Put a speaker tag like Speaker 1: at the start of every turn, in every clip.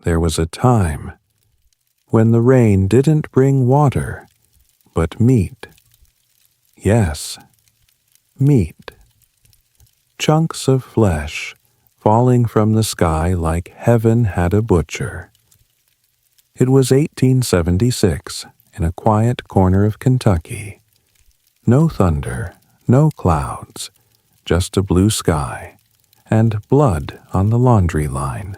Speaker 1: There was a time when the rain didn't bring water, but meat. Yes, meat. Chunks of flesh falling from the sky like heaven had a butcher. It was 1876 in a quiet corner of Kentucky. No thunder, no clouds, just a blue sky and blood on the laundry line.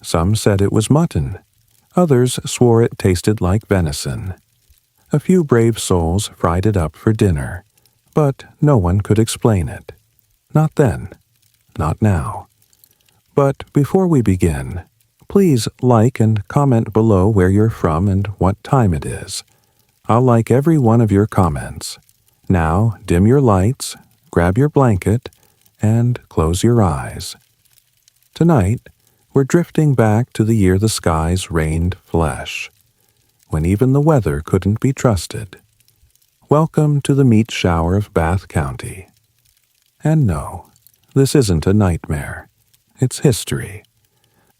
Speaker 1: Some said it was mutton. Others swore it tasted like venison. A few brave souls fried it up for dinner, but no one could explain it. Not then, not now. But before we begin, please like and comment below where you're from and what time it is. I'll like every one of your comments. Now, dim your lights, grab your blanket, and close your eyes. Tonight, we're drifting back to the year the skies rained flesh, when even the weather couldn't be trusted. Welcome to the meat shower of Bath County. And no, this isn't a nightmare. It's history.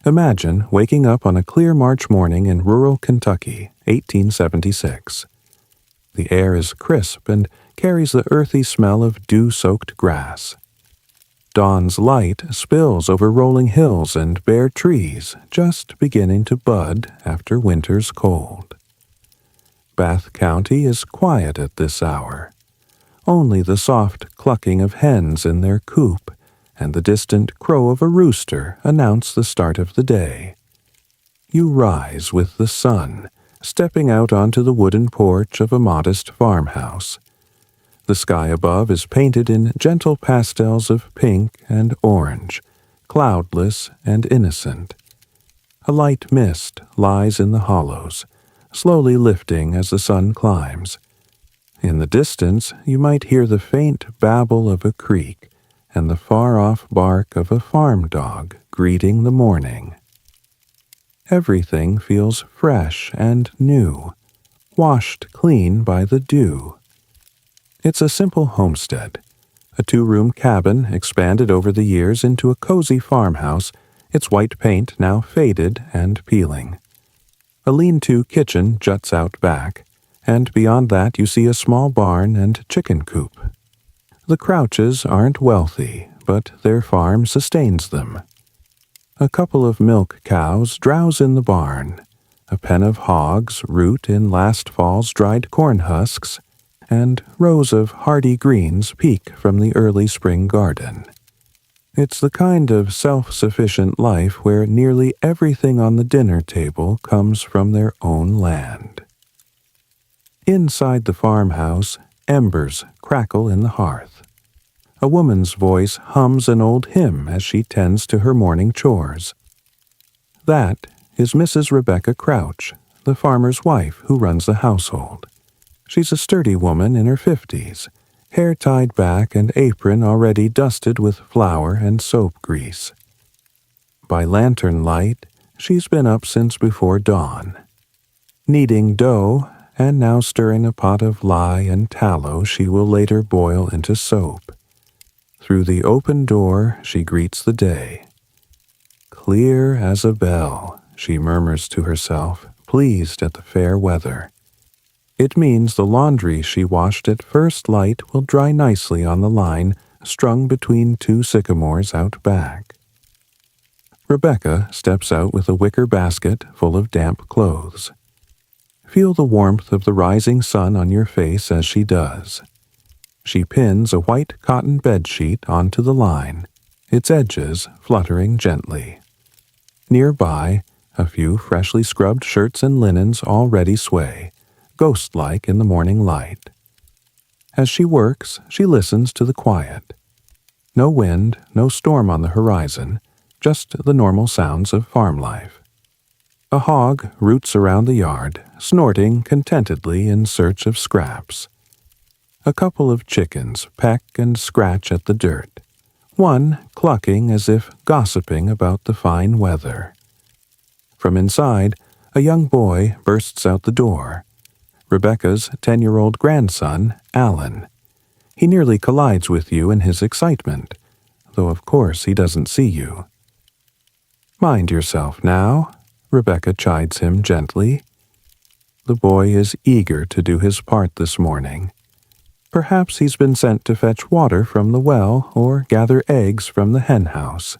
Speaker 1: Imagine waking up on a clear March morning in rural Kentucky, 1876. The air is crisp and carries the earthy smell of dew-soaked grass. Dawn's light spills over rolling hills and bare trees just beginning to bud after winter's cold. Bath County is quiet at this hour. Only the soft clucking of hens in their coop and the distant crow of a rooster announce the start of the day. You rise with the sun, stepping out onto the wooden porch of a modest farmhouse. The sky above is painted in gentle pastels of pink and orange, cloudless and innocent. A light mist lies in the hollows, slowly lifting as the sun climbs. In the distance, you might hear the faint babble of a creek and the far-off bark of a farm dog greeting the morning. Everything feels fresh and new, washed clean by the dew. It's a simple homestead, a 2-room cabin expanded over the years into a cozy farmhouse, its white paint now faded and peeling. A lean-to kitchen juts out back, and beyond that you see a small barn and chicken coop. The Crouches aren't wealthy, but their farm sustains them. A couple of milk cows drowse in the barn. A pen of hogs root in last fall's dried corn husks, and rows of hardy greens peek from the early spring garden. It's the kind of self-sufficient life where nearly everything on the dinner table comes from their own land. Inside the farmhouse, embers crackle in the hearth. A woman's voice hums an old hymn as she tends to her morning chores. That is Mrs. Rebecca Crouch, the farmer's wife who runs the household. She's a sturdy woman in her 50s, hair tied back and apron already dusted with flour and soap grease. By lantern light, she's been up since before dawn. Kneading dough and now stirring a pot of lye and tallow she will later boil into soap. Through the open door she greets the day. Clear as a bell, she murmurs to herself, pleased at the fair weather. It means the laundry she washed at first light will dry nicely on the line strung between 2 sycamores out back. Rebecca steps out with a wicker basket full of damp clothes. Feel the warmth of the rising sun on your face as she does. She pins a white cotton bedsheet onto the line, its edges fluttering gently. Nearby, a few freshly scrubbed shirts and linens already sway, ghost-like in the morning light. As she works, she listens to the quiet. No wind, no storm on the horizon, just the normal sounds of farm life. A hog roots around the yard, snorting contentedly in search of scraps. A couple of chickens peck and scratch at the dirt, one clucking as if gossiping about the fine weather. From inside, a young boy bursts out the door. Rebecca's 10-year-old grandson, Alan. He nearly collides with you in his excitement, though of course he doesn't see you. Mind yourself now, Rebecca chides him gently. The boy is eager to do his part this morning. Perhaps he's been sent to fetch water from the well or gather eggs from the hen house.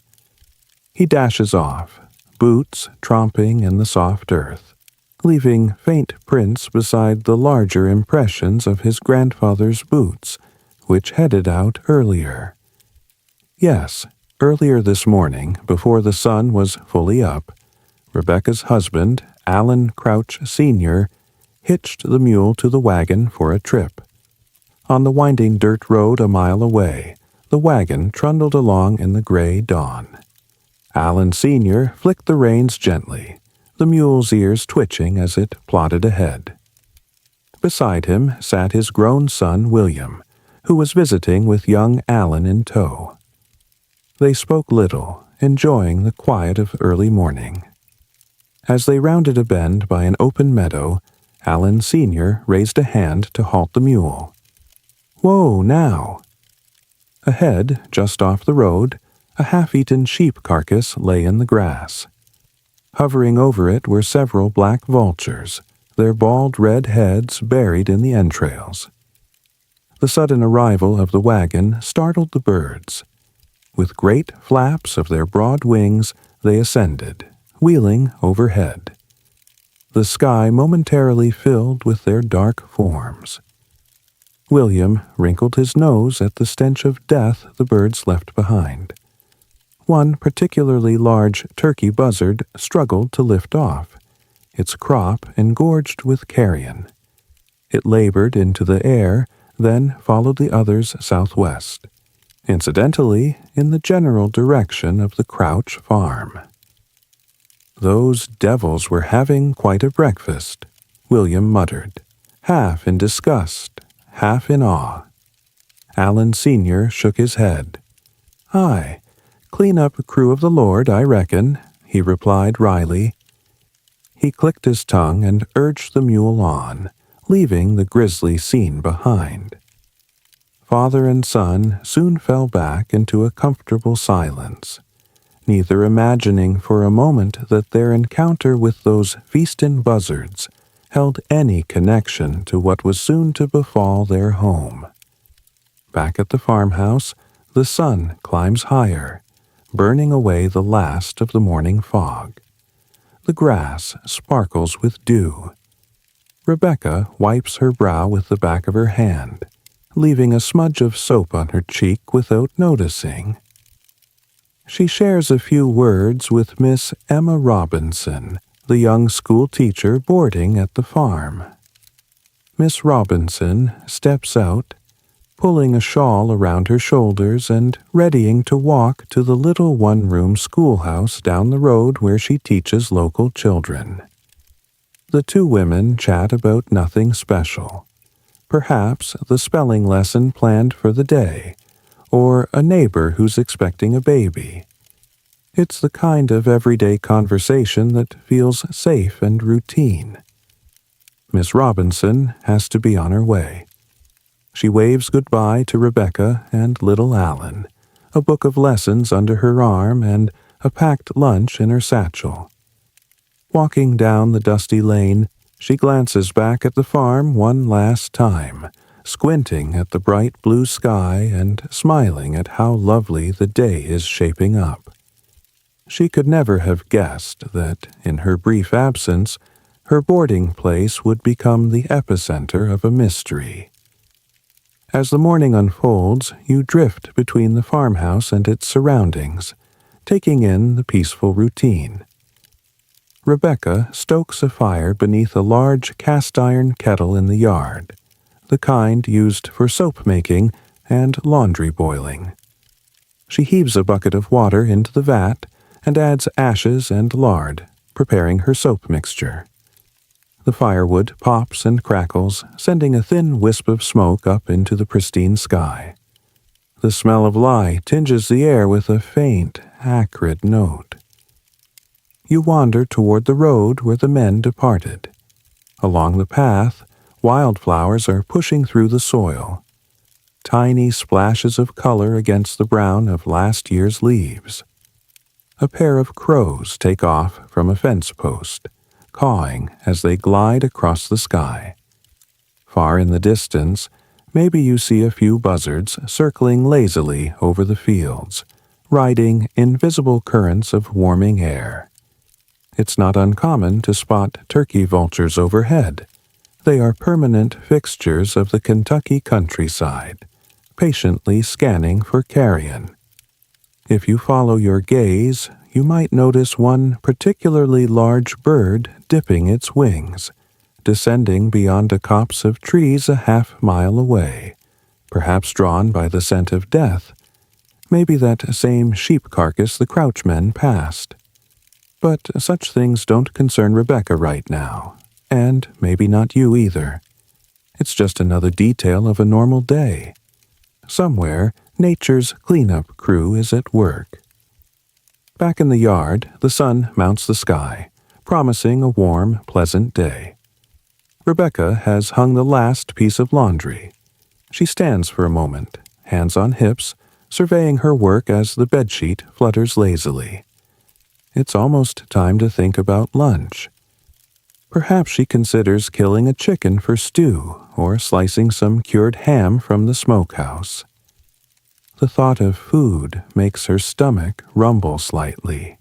Speaker 1: He dashes off, boots tromping in the soft earth, leaving faint prints beside the larger impressions of his grandfather's boots, which headed out earlier. Yes, earlier this morning, before the sun was fully up, Rebecca's husband, Alan Crouch Sr., hitched the mule to the wagon for a trip. On the winding dirt road a mile away, the wagon trundled along in the gray dawn. Alan Sr. flicked the reins gently, the mule's ears twitching as it plodded ahead. Beside him sat his grown son William, who was visiting with young Alan in tow. They spoke little, enjoying the quiet of early morning. As they rounded a bend by an open meadow, Alan Sr. raised a hand to halt the mule. "Whoa, now!" Ahead, just off the road, a half-eaten sheep carcass lay in the grass. Hovering over it were several black vultures, their bald red heads buried in the entrails. The sudden arrival of the wagon startled the birds. With great flaps of their broad wings, they ascended, wheeling overhead. The sky momentarily filled with their dark forms. William wrinkled his nose at the stench of death the birds left behind. One particularly large turkey buzzard struggled to lift off, its crop engorged with carrion. It labored into the air, then followed the others southwest, incidentally in the general direction of the Crouch farm. "Those devils were having quite a breakfast," William muttered, half in disgust, half in awe. Alan Sr. shook his head. "Aye, clean up crew of the Lord, I reckon," he replied wryly. He clicked his tongue and urged the mule on, leaving the grisly scene behind. Father and son soon fell back into a comfortable silence, neither imagining for a moment that their encounter with those feastin' buzzards held any connection to what was soon to befall their home. Back at the farmhouse, the sun climbs higher, burning away the last of the morning fog. The grass sparkles with dew. Rebecca wipes her brow with the back of her hand, leaving a smudge of soap on her cheek without noticing. She shares a few words with Miss Emma Robinson, the young school teacher boarding at the farm. Miss Robinson steps out, pulling a shawl around her shoulders and readying to walk to the little one-room schoolhouse down the road where she teaches local children. The two women chat about nothing special. Perhaps the spelling lesson planned for the day, or a neighbor who's expecting a baby. It's the kind of everyday conversation that feels safe and routine. Miss Robinson has to be on her way. She waves goodbye to Rebecca and little Alan, a book of lessons under her arm and a packed lunch in her satchel. Walking down the dusty lane, she glances back at the farm one last time, squinting at the bright blue sky and smiling at how lovely the day is shaping up. She could never have guessed that, in her brief absence, her boarding place would become the epicenter of a mystery. As the morning unfolds, you drift between the farmhouse and its surroundings, taking in the peaceful routine. Rebecca stokes a fire beneath a large cast-iron kettle in the yard, the kind used for soap making and laundry boiling. She heaves a bucket of water into the vat and adds ashes and lard, preparing her soap mixture. The firewood pops and crackles, sending a thin wisp of smoke up into the pristine sky. The smell of lye tinges the air with a faint, acrid note. You wander toward the road where the men departed. Along the path, wildflowers are pushing through the soil, tiny splashes of color against the brown of last year's leaves. A pair of crows take off from a fence post, cawing as they glide across the sky. Far in the distance, maybe you see a few buzzards circling lazily over the fields, riding invisible currents of warming air. It's not uncommon to spot turkey vultures overhead. They are permanent fixtures of the Kentucky countryside, patiently scanning for carrion. If you follow your gaze, you might notice one particularly large bird dipping its wings, descending beyond a copse of trees a half-mile away, perhaps drawn by the scent of death, maybe that same sheep carcass the Crouchmen passed. But such things don't concern Rebecca right now, and maybe not you either. It's just another detail of a normal day. Somewhere, nature's cleanup crew is at work. Back in the yard, the sun mounts the sky, promising a warm, pleasant day. Rebecca has hung the last piece of laundry. She stands for a moment, hands on hips, surveying her work as the bedsheet flutters lazily. It's almost time to think about lunch. Perhaps she considers killing a chicken for stew or slicing some cured ham from the smokehouse. The thought of food makes her stomach rumble slightly.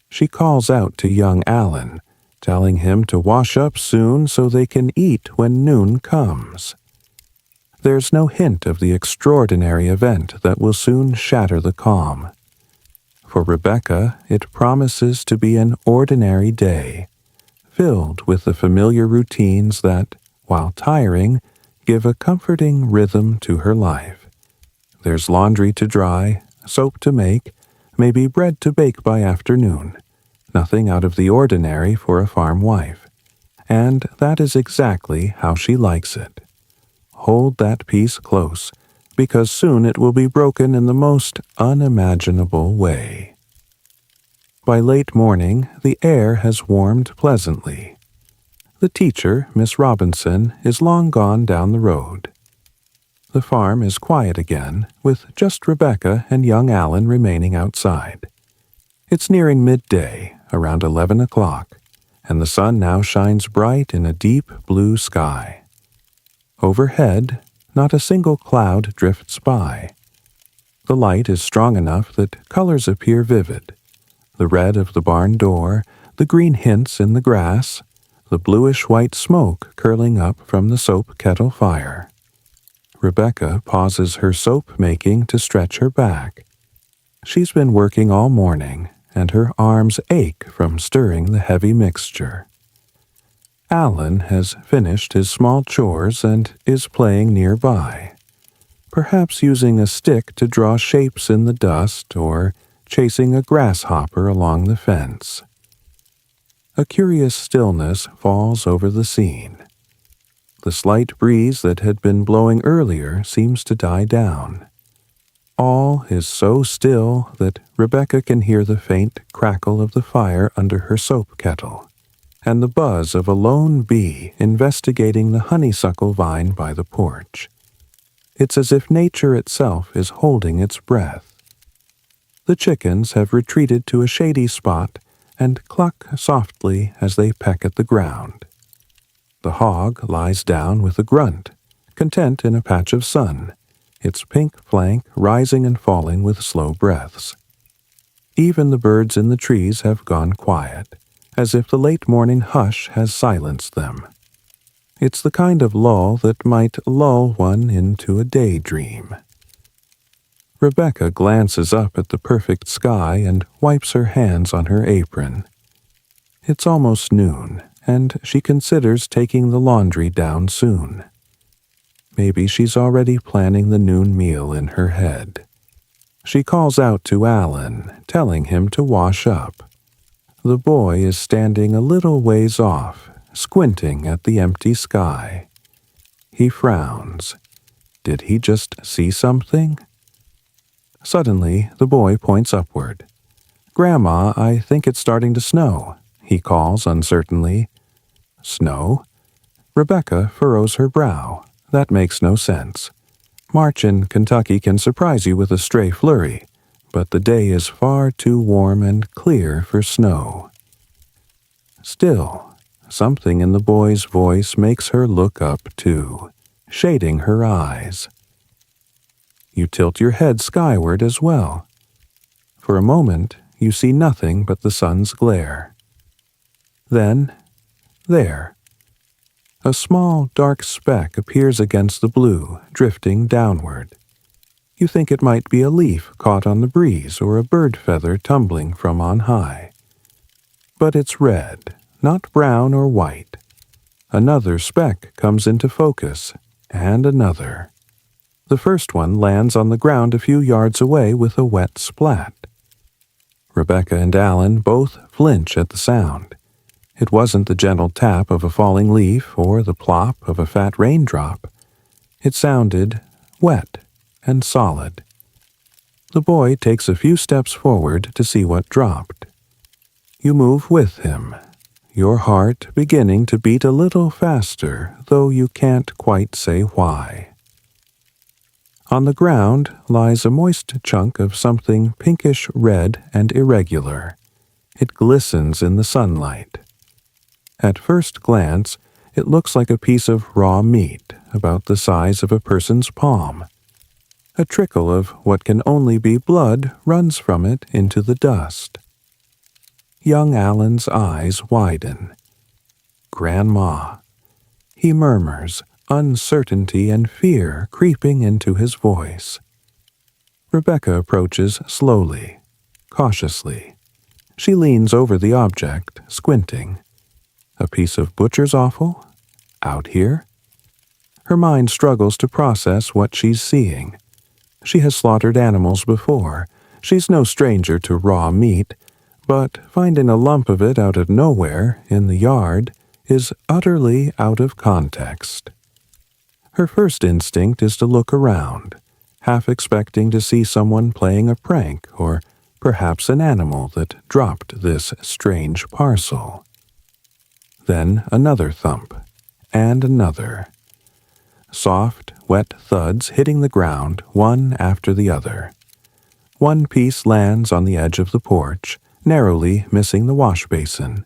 Speaker 1: She calls out to young Alan, telling him to wash up soon so they can eat when noon comes. There's no hint of the extraordinary event that will soon shatter the calm. For Rebecca, it promises to be an ordinary day, filled with the familiar routines that, while tiring, give a comforting rhythm to her life. There's laundry to dry, soap to make, maybe bread to bake by afternoon. Nothing out of the ordinary for a farm wife. And that is exactly how she likes it. Hold that piece close, because soon it will be broken in the most unimaginable way. By late morning, the air has warmed pleasantly. The teacher, Miss Robinson, is long gone down the road. The farm is quiet again, with just Rebecca and young Alan remaining outside. It's nearing midday, around 11 o'clock, and the sun now shines bright in a deep blue sky. Overhead, not a single cloud drifts by. The light is strong enough that colors appear vivid. The red of the barn door, the green hints in the grass, the bluish-white smoke curling up from the soap kettle fire. Rebecca pauses her soap-making to stretch her back. She's been working all morning, and her arms ache from stirring the heavy mixture. Alan has finished his small chores and is playing nearby, perhaps using a stick to draw shapes in the dust or chasing a grasshopper along the fence. A curious stillness falls over the scene. The slight breeze that had been blowing earlier seems to die down. All is so still that Rebecca can hear the faint crackle of the fire under her soap kettle, and the buzz of a lone bee investigating the honeysuckle vine by the porch. It's as if nature itself is holding its breath. The chickens have retreated to a shady spot and cluck softly as they peck at the ground. The hog lies down with a grunt, content in a patch of sun, its pink flank rising and falling with slow breaths. Even the birds in the trees have gone quiet, as if the late morning hush has silenced them. It's the kind of lull that might lull one into a daydream. Rebecca glances up at the perfect sky and wipes her hands on her apron. It's almost noon, and she considers taking the laundry down soon. Maybe she's already planning the noon meal in her head. She calls out to Alan, telling him to wash up. The boy is standing a little ways off, squinting at the empty sky. He frowns. Did he just see something? Suddenly, the boy points upward. "Grandma, I think it's starting to snow," he calls uncertainly. "Snow?" Rebecca furrows her brow. That makes no sense. March in Kentucky can surprise you with a stray flurry, but the day is far too warm and clear for snow. Still, something in the boy's voice makes her look up too, shading her eyes. You tilt your head skyward as well. For a moment, you see nothing but the sun's glare. Then, there, a small dark speck appears against the blue, drifting downward. You think it might be a leaf caught on the breeze or a bird feather tumbling from on high. But it's red, not brown or white. Another speck comes into focus, and another. The first one lands on the ground a few yards away with a wet splat. Rebecca and Alan both flinch at the sound. It wasn't the gentle tap of a falling leaf or the plop of a fat raindrop. It sounded wet and solid. The boy takes a few steps forward to see what dropped. You move with him, your heart beginning to beat a little faster, though you can't quite say why. On the ground lies a moist chunk of something pinkish red and irregular. It glistens in the sunlight. At first glance, it looks like a piece of raw meat about the size of a person's palm. A trickle of what can only be blood runs from it into the dust. Young Alan's eyes widen. "Grandma," he murmurs, uncertainty and fear creeping into his voice. Rebecca approaches slowly, cautiously. She leans over the object, squinting. A piece of butcher's offal? Out here? Her mind struggles to process what she's seeing. She has slaughtered animals before. She's no stranger to raw meat, but finding a lump of it out of nowhere in the yard is utterly out of context. Her first instinct is to look around, half expecting to see someone playing a prank or perhaps an animal that dropped this strange parcel. Then another thump, and another. Soft, wet thuds hitting the ground, one after the other. One piece lands on the edge of the porch, narrowly missing the wash basin.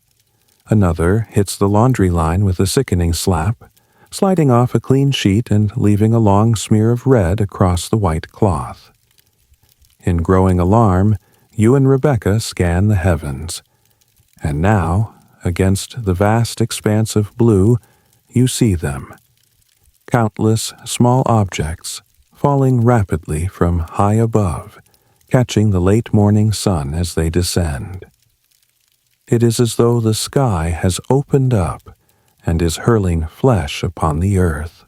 Speaker 1: Another hits the laundry line with a sickening slap, sliding off a clean sheet and leaving a long smear of red across the white cloth. In growing alarm, you and Rebecca scan the heavens. And now, against the vast expanse of blue, you see them. Countless small objects falling rapidly from high above, catching the late morning sun as they descend. It is as though the sky has opened up and is hurling flesh upon the earth.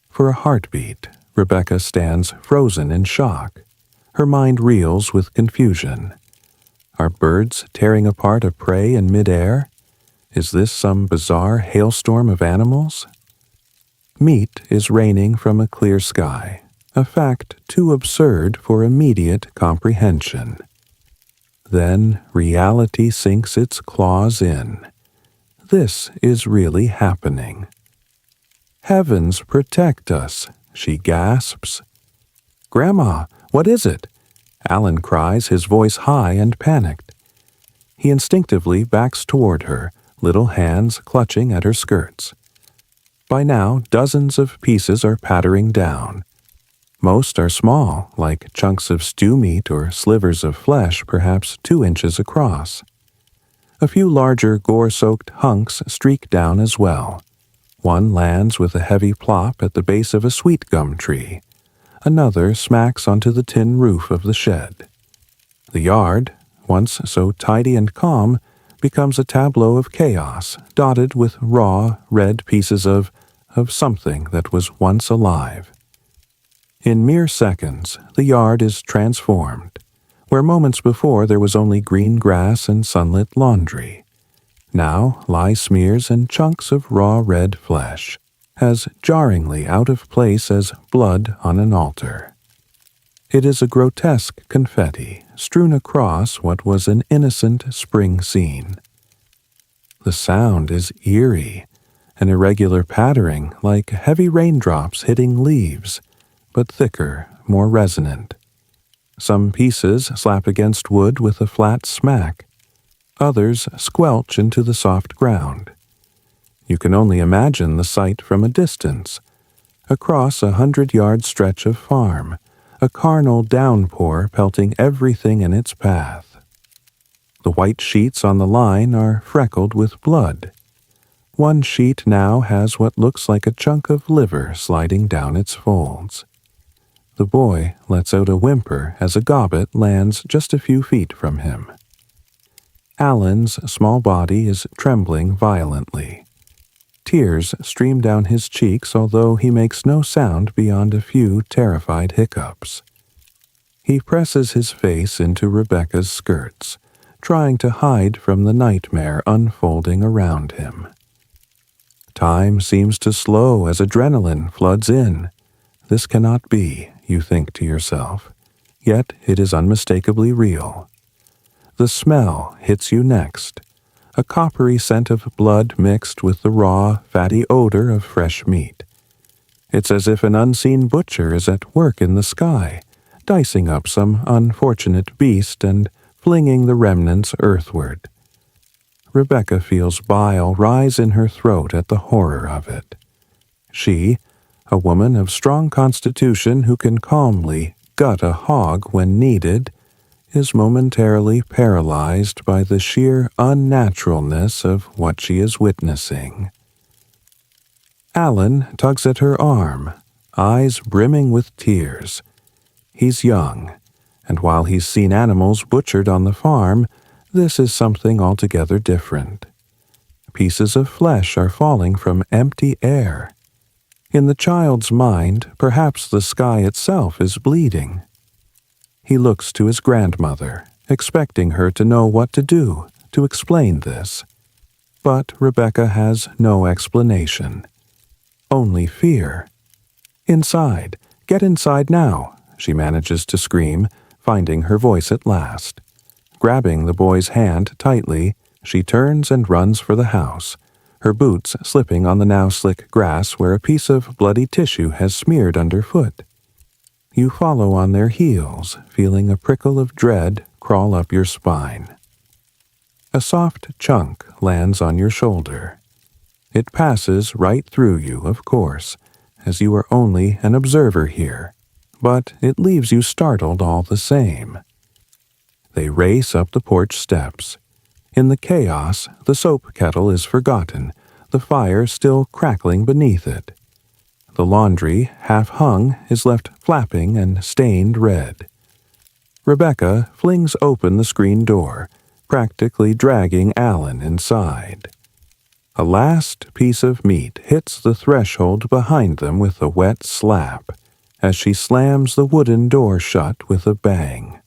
Speaker 1: For a heartbeat, Rebecca stands frozen in shock. Her mind reels with confusion. Are birds tearing apart a prey in midair? Is this some bizarre hailstorm of animals? Meat is raining from a clear sky, a fact too absurd for immediate comprehension. Then reality sinks its claws in. This is really happening. "Heavens protect us," she gasps. "Grandma, what is it?" Alan cries, his voice high and panicked. He instinctively backs toward her, little hands clutching at her skirts. By now, dozens of pieces are pattering down. Most are small, like chunks of stew meat or slivers of flesh perhaps 2 inches across. A few larger gore-soaked hunks streak down as well. One lands with a heavy plop at the base of a sweet gum tree. Another smacks onto the tin roof of the shed. The yard, once so tidy and calm, becomes a tableau of chaos, dotted with raw, red pieces of something that was once alive. In mere seconds, the yard is transformed. Where moments before there was only green grass and sunlit laundry, now lie smears and chunks of raw red flesh, as jarringly out of place as blood on an altar. It is a grotesque confetti strewn across what was an innocent spring scene. The sound is eerie, an irregular pattering like heavy raindrops hitting leaves, but thicker, more resonant. Some pieces slap against wood with a flat smack. Others squelch into the soft ground. You can only imagine the sight from a distance. Across 100-yard stretch of farm, a carnal downpour pelting everything in its path. The white sheets on the line are freckled with blood. One sheet now has what looks like a chunk of liver sliding down its folds. The boy lets out a whimper as a gobbet lands just a few feet from him. Alan's small body is trembling violently. Tears stream down his cheeks, although he makes no sound beyond a few terrified hiccups. He presses his face into Rebecca's skirts, trying to hide from the nightmare unfolding around him. Time seems to slow as adrenaline floods in. This cannot be, you think to yourself, yet it is unmistakably real. The smell hits you next, a coppery scent of blood mixed with the raw, fatty odor of fresh meat. It's as if an unseen butcher is at work in the sky, dicing up some unfortunate beast and flinging the remnants earthward. Rebecca feels bile rise in her throat at the horror of it. She, a woman of strong constitution who can calmly gut a hog when needed, is momentarily paralyzed by the sheer unnaturalness of what she is witnessing. Alan tugs at her arm, eyes brimming with tears. He's young, and while he's seen animals butchered on the farm, this is something altogether different. Pieces of flesh are falling from empty air. In the child's mind, perhaps the sky itself is bleeding. He looks to his grandmother, expecting her to know what to do, to explain this. But Rebecca has no explanation. Only fear. "Inside! Get inside now!" she manages to scream, finding her voice at last. Grabbing the boy's hand tightly, she turns and runs for the house, her boots slipping on the now slick grass where a piece of bloody tissue has smeared underfoot. You follow on their heels, feeling a prickle of dread crawl up your spine. A soft chunk lands on your shoulder. It passes right through you, of course, as you are only an observer here, but it leaves you startled all the same. They race up the porch steps. In the chaos, the soap kettle is forgotten, the fire still crackling beneath it. The laundry, half hung, is left flapping and stained red. Rebecca flings open the screen door, practically dragging Alan inside. A last piece of meat hits the threshold behind them with a wet slap, as she slams the wooden door shut with a bang.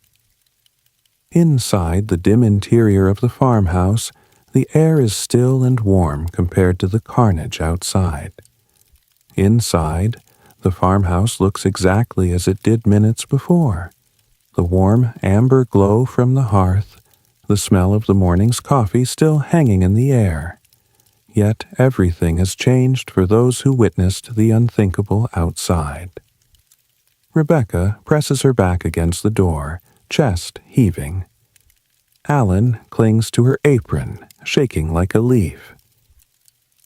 Speaker 1: Inside the dim interior of the farmhouse, the air is still and warm compared to the carnage outside. Inside, the farmhouse looks exactly as it did minutes before. The warm amber glow from the hearth, the smell of the morning's coffee still hanging in the air. Yet everything has changed for those who witnessed the unthinkable outside. Rebecca presses her back against the door, chest heaving. Alan clings to her apron, shaking like a leaf.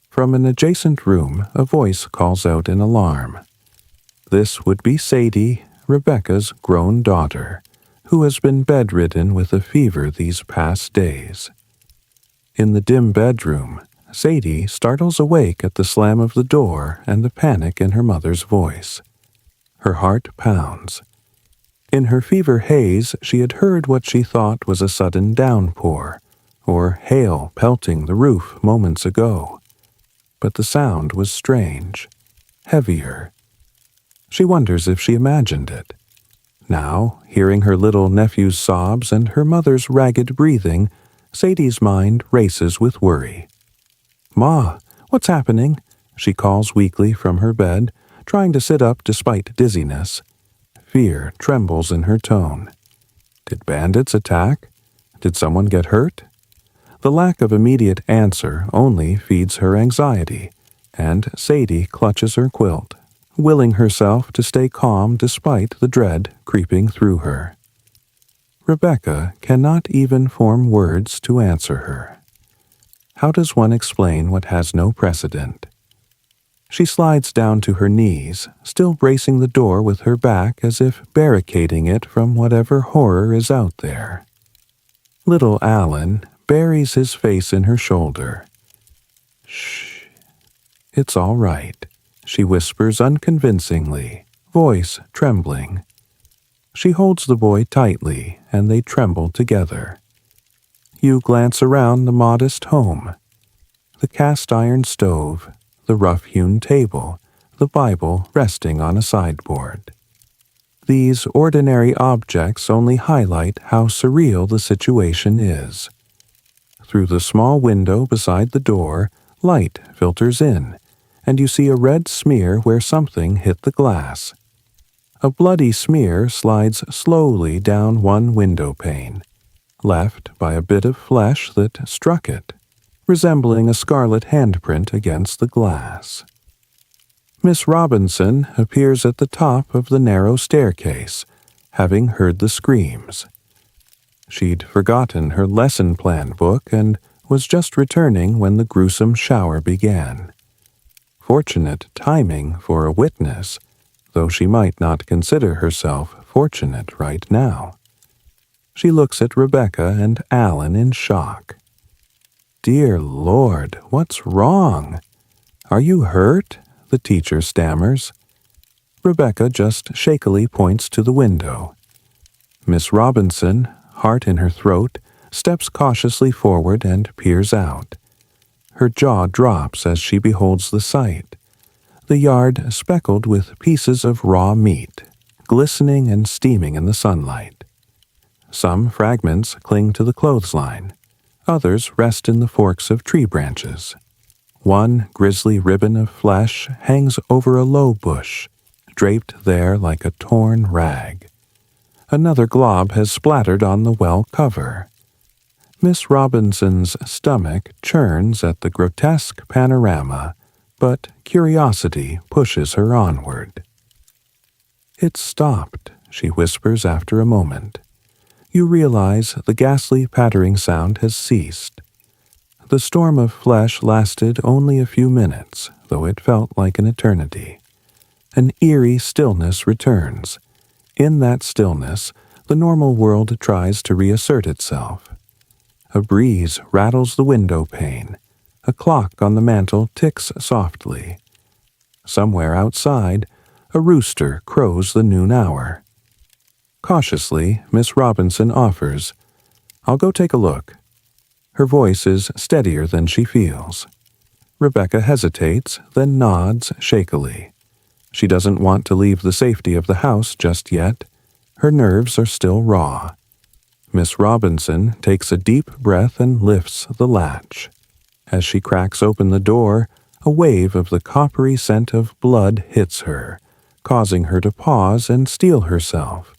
Speaker 1: From an adjacent room, a voice calls out in alarm. This would be Sadie, Rebecca's grown daughter, who has been bedridden with a fever these past days. In the dim bedroom, Sadie startles awake at the slam of the door and the panic in her mother's voice. Her heart pounds. In her fever haze, she had heard what she thought was a sudden downpour, or hail pelting the roof moments ago. But the sound was strange, heavier. She wonders if she imagined it. Now, hearing her little nephew's sobs and her mother's ragged breathing, Sadie's mind races with worry. "Ma, what's happening?" she calls weakly from her bed, trying to sit up despite dizziness. Fear trembles in her tone. Did bandits attack? Did someone get hurt? The lack of immediate answer only feeds her anxiety, and Sadie clutches her quilt, willing herself to stay calm despite the dread creeping through her. Rebecca cannot even form words to answer her. How does one explain what has no precedent? She slides down to her knees, still bracing the door with her back as if barricading it from whatever horror is out there. Little Alan buries his face in her shoulder. Shh. It's all right, she whispers unconvincingly, voice trembling. She holds the boy tightly, and they tremble together. You glance around the modest home. The cast-iron stove, the rough-hewn table, the Bible resting on a sideboard. These ordinary objects only highlight how surreal the situation is. Through the small window beside the door, light filters in, and you see a red smear where something hit the glass. A bloody smear slides slowly down one window pane, left by a bit of flesh that struck it, resembling a scarlet handprint against the glass. Miss Robinson appears at the top of the narrow staircase, having heard the screams. She'd forgotten her lesson plan book and was just returning when the gruesome shower began. Fortunate timing for a witness, though she might not consider herself fortunate right now. She looks at Rebecca and Alan in shock. Dear Lord, what's wrong? Are you hurt? The teacher stammers. Rebecca just shakily points to the window. Miss Robinson, heart in her throat, steps cautiously forward and peers out. Her jaw drops as she beholds the sight. The yard speckled with pieces of raw meat, glistening and steaming in the sunlight. Some fragments cling to the clothesline. Others rest in the forks of tree branches. One grisly ribbon of flesh hangs over a low bush, draped there like a torn rag. Another glob has splattered on the well cover. Miss Robinson's stomach churns at the grotesque panorama, but curiosity pushes her onward. It's stopped, she whispers after a moment. You realize the ghastly pattering sound has ceased. The storm of flesh lasted only a few minutes, though it felt like an eternity. An eerie stillness returns. In that stillness, the normal world tries to reassert itself. A breeze rattles the window pane. A clock on the mantel ticks softly. Somewhere outside, a rooster crows the noon hour. Cautiously, Miss Robinson offers, I'll go take a look. Her voice is steadier than she feels. Rebecca hesitates, then nods shakily. She doesn't want to leave the safety of the house just yet. Her nerves are still raw. Miss Robinson takes a deep breath and lifts the latch. As she cracks open the door, a wave of the coppery scent of blood hits her, causing her to pause and steel herself.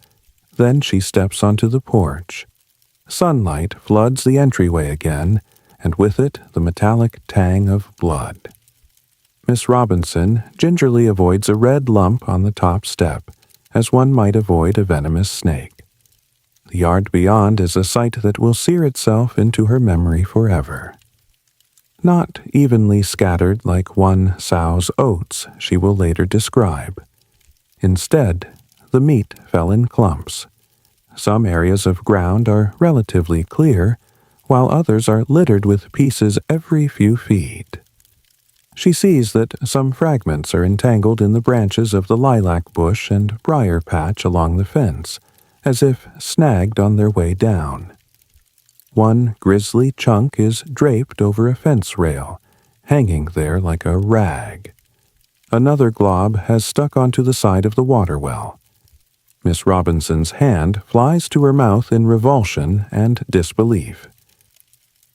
Speaker 1: Then she steps onto the porch. Sunlight floods the entryway again, and with it the metallic tang of blood. Miss Robinson gingerly avoids a red lump on the top step, as one might avoid a venomous snake. The yard beyond is a sight that will sear itself into her memory forever. Not evenly scattered like one sow's oats, she will later describe. Instead, the meat fell in clumps. Some areas of ground are relatively clear, while others are littered with pieces every few feet. She sees that some fragments are entangled in the branches of the lilac bush and briar patch along the fence, as if snagged on their way down. One grisly chunk is draped over a fence rail, hanging there like a rag. Another glob has stuck onto the side of the water well. Miss Robinson's hand flies to her mouth in revulsion and disbelief.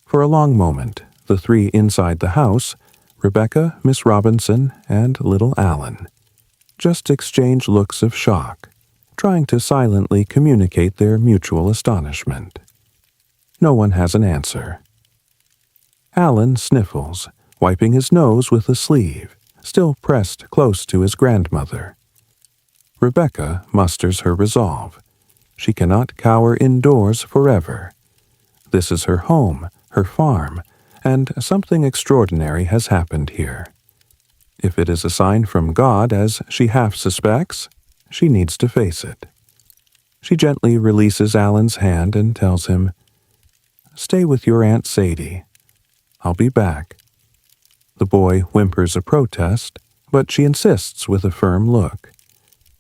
Speaker 1: For a long moment, the three inside the house, Rebecca, Miss Robinson, and little Alan, just exchange looks of shock, trying to silently communicate their mutual astonishment. No one has an answer. Alan sniffles, wiping his nose with a sleeve, still pressed close to his grandmother. Rebecca musters her resolve. She cannot cower indoors forever. This is her home, her farm, and something extraordinary has happened here. If it is a sign from God, as she half suspects, she needs to face it. She gently releases Alan's hand and tells him, "Stay with your Aunt Sadie. I'll be back." The boy whimpers a protest, but she insists with a firm look.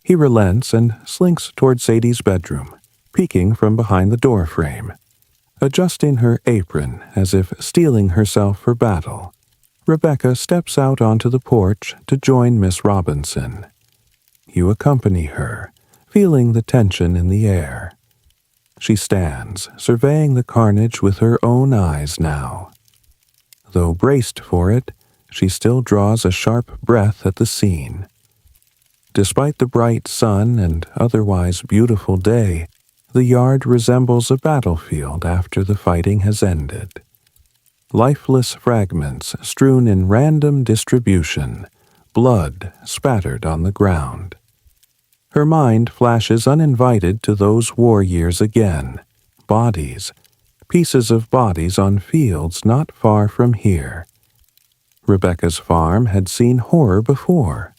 Speaker 1: He relents and slinks toward Sadie's bedroom, peeking from behind the door frame. Adjusting her apron as if steeling herself for battle, Rebecca steps out onto the porch to join Miss Robinson. You accompany her, feeling the tension in the air. She stands, surveying the carnage with her own eyes now. Though braced for it, she still draws a sharp breath at the scene. Despite the bright sun and otherwise beautiful day, the yard resembles a battlefield after the fighting has ended. Lifeless fragments strewn in random distribution, blood spattered on the ground. Her mind flashes uninvited to those war years again. Bodies, pieces of bodies on fields not far from here. Rebecca's farm had seen horror before.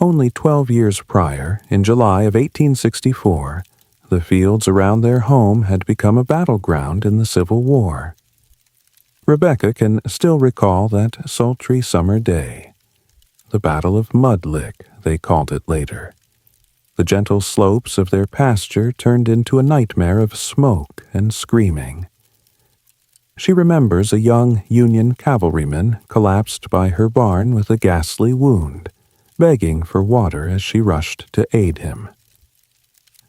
Speaker 1: Only 12 years prior, in July of 1864, the fields around their home had become a battleground in the Civil War. Rebecca can still recall that sultry summer day. The Battle of Mud Lick, they called it later. The gentle slopes of their pasture turned into a nightmare of smoke and screaming. She remembers a young Union cavalryman collapsed by her barn with a ghastly wound, begging for water as she rushed to aid him.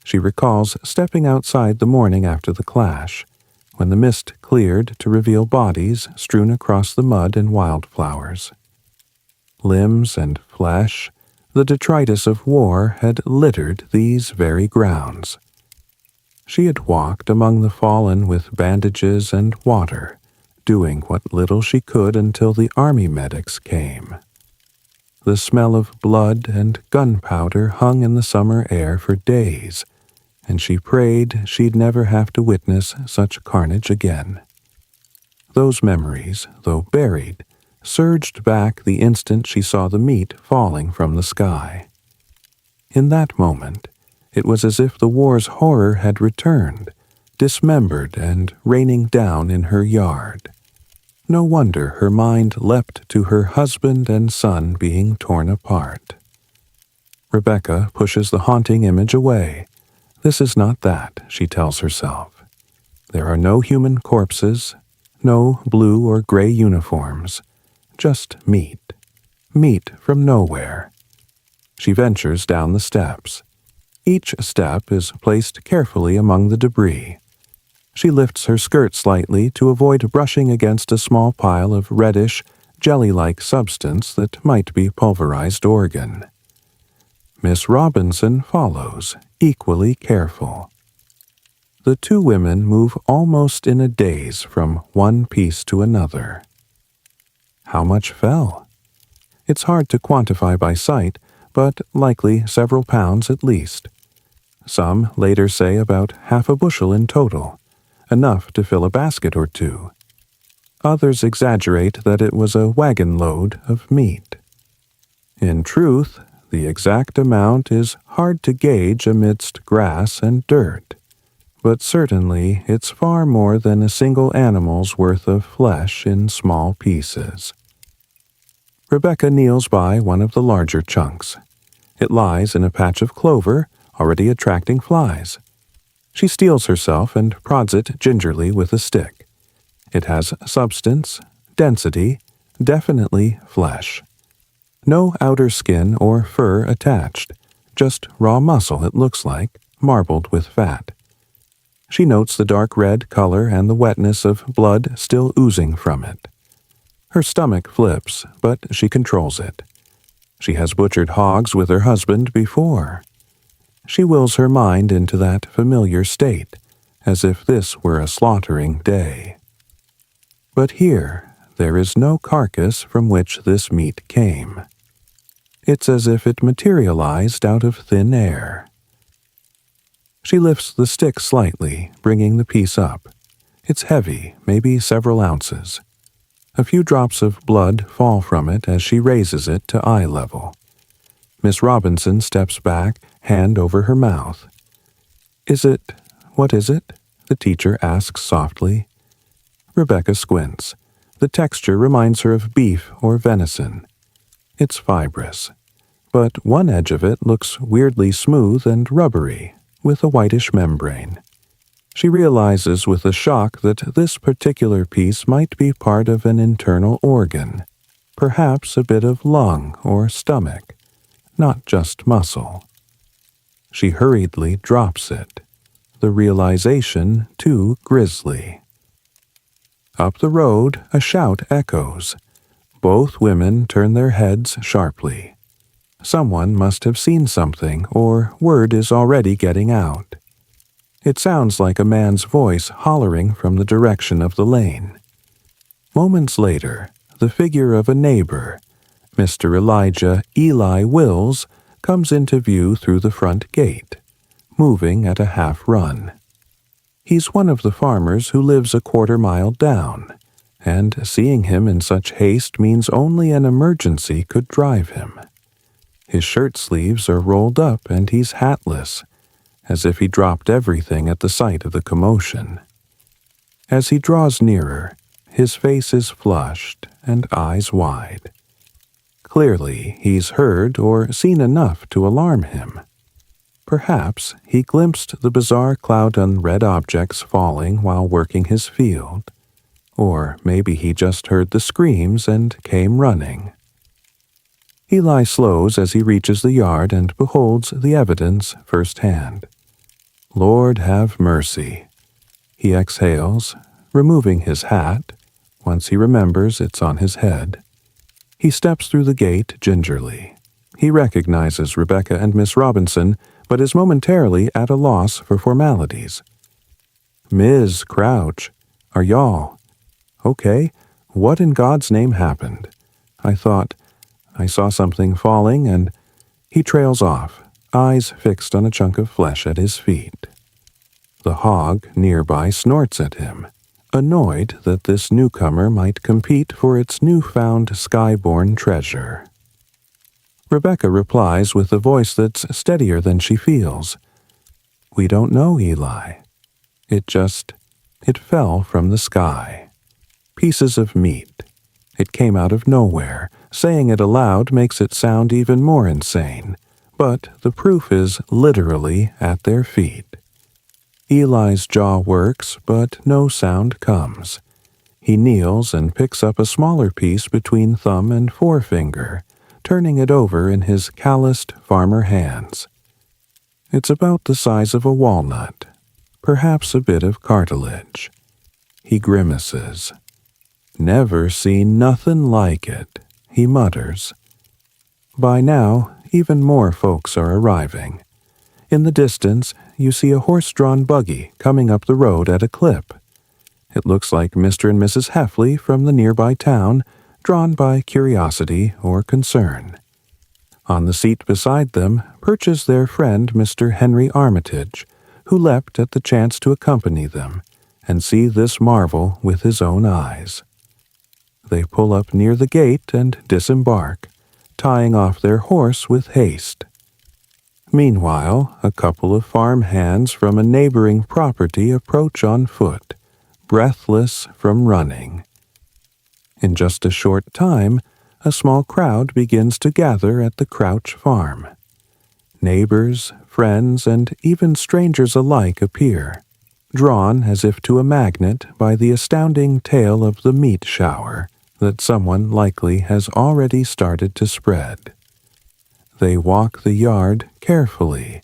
Speaker 1: She recalls stepping outside the morning after the clash, when the mist cleared to reveal bodies strewn across the mud and wildflowers. Limbs and flesh, the detritus of war had littered these very grounds. She had walked among the fallen with bandages and water, doing what little she could until the army medics came. The smell of blood and gunpowder hung in the summer air for days, and she prayed she'd never have to witness such carnage again. Those memories, though buried, surged back the instant she saw the meat falling from the sky. In that moment, it was as if the war's horror had returned, dismembered and raining down in her yard. No wonder her mind leapt to her husband and son being torn apart. Rebecca pushes the haunting image away. This is not that, she tells herself. There are no human corpses, no blue or gray uniforms, just meat. Meat from nowhere. She ventures down the steps. Each step is placed carefully among the debris. She lifts her skirt slightly to avoid brushing against a small pile of reddish, jelly-like substance that might be pulverized organ. Miss Robinson follows, equally careful. The two women move almost in a daze from one piece to another. How much fell? It's hard to quantify by sight, but likely several pounds at least. Some later say about half a bushel in total, enough to fill a basket or two. Others exaggerate that it was a wagon load of meat. In truth, the exact amount is hard to gauge amidst grass and dirt, but certainly it's far more than a single animal's worth of flesh in small pieces. Rebecca kneels by one of the larger chunks. It lies in a patch of clover, already attracting flies. She steels herself and prods it gingerly with a stick. It has substance, density, definitely flesh. No outer skin or fur attached, just raw muscle it looks like, marbled with fat. She notes the dark red color and the wetness of blood still oozing from it. Her stomach flips, but she controls it. She has butchered hogs with her husband before. She wills her mind into that familiar state, as if this were a slaughtering day. But here, there is no carcass from which this meat came. It's as if it materialized out of thin air. She lifts the stick slightly, bringing the piece up. It's heavy, maybe several ounces. A few drops of blood fall from it as she raises it to eye level. Miss Robinson steps back, hand over her mouth. What is it? The teacher asks softly. Rebecca squints. The texture reminds her of beef or venison. It's fibrous, but one edge of it looks weirdly smooth and rubbery, with a whitish membrane. She realizes with a shock that this particular piece might be part of an internal organ, perhaps a bit of lung or stomach, not just muscle. She hurriedly drops it, the realization too grisly. Up the road, a shout echoes. Both women turn their heads sharply. Someone must have seen something, or word is already getting out. It sounds like a man's voice hollering from the direction of the lane. Moments later, the figure of a neighbor, Mr. Elijah Eli Wills, comes into view through the front gate, moving at a half-run. He's one of the farmers who lives a quarter-mile down, and seeing him in such haste means only an emergency could drive him. His shirt sleeves are rolled up and he's hatless, as if he dropped everything at the sight of the commotion. As he draws nearer, his face is flushed and eyes wide. Clearly, he's heard or seen enough to alarm him. Perhaps he glimpsed the bizarre cloud on red objects falling while working his field, or maybe he just heard the screams and came running. Eli slows as he reaches the yard and beholds the evidence firsthand. Lord have mercy. He exhales, removing his hat, once he remembers it's on his head. He steps through the gate gingerly. He recognizes Rebecca and Miss Robinson, but is momentarily at a loss for formalities. Ms. Crouch, are y'all? Okay, what in God's name happened? I thought I saw something falling, and he trails off, eyes fixed on a chunk of flesh at his feet. The hog nearby snorts at him, annoyed that this newcomer might compete for its newfound skyborn treasure. Rebecca replies with a voice that's steadier than she feels. We don't know, Eli. It fell from the sky. Pieces of meat. It came out of nowhere. Saying it aloud makes it sound even more insane, but the proof is literally at their feet. Eli's jaw works, but no sound comes. He kneels and picks up a smaller piece between thumb and forefinger, turning it over in his calloused farmer hands. It's about the size of a walnut, perhaps a bit of cartilage. He grimaces. Never seen nothing like it, he mutters. By now, even more folks are arriving. In the distance, you see a horse-drawn buggy coming up the road at a clip. It looks like Mr. and Mrs. Heffley from the nearby town, drawn by curiosity or concern. On the seat beside them perches their friend Mr. Henry Armitage, who leapt at the chance to accompany them and see this marvel with his own eyes. They pull up near the gate and disembark, tying off their horse with haste. Meanwhile, a couple of farm hands from a neighboring property approach on foot, breathless from running. In just a short time, a small crowd begins to gather at the Crouch farm. Neighbors, friends, and even strangers alike appear, drawn as if to a magnet by the astounding tale of the meat shower that someone likely has already started to spread. They walk the yard carefully,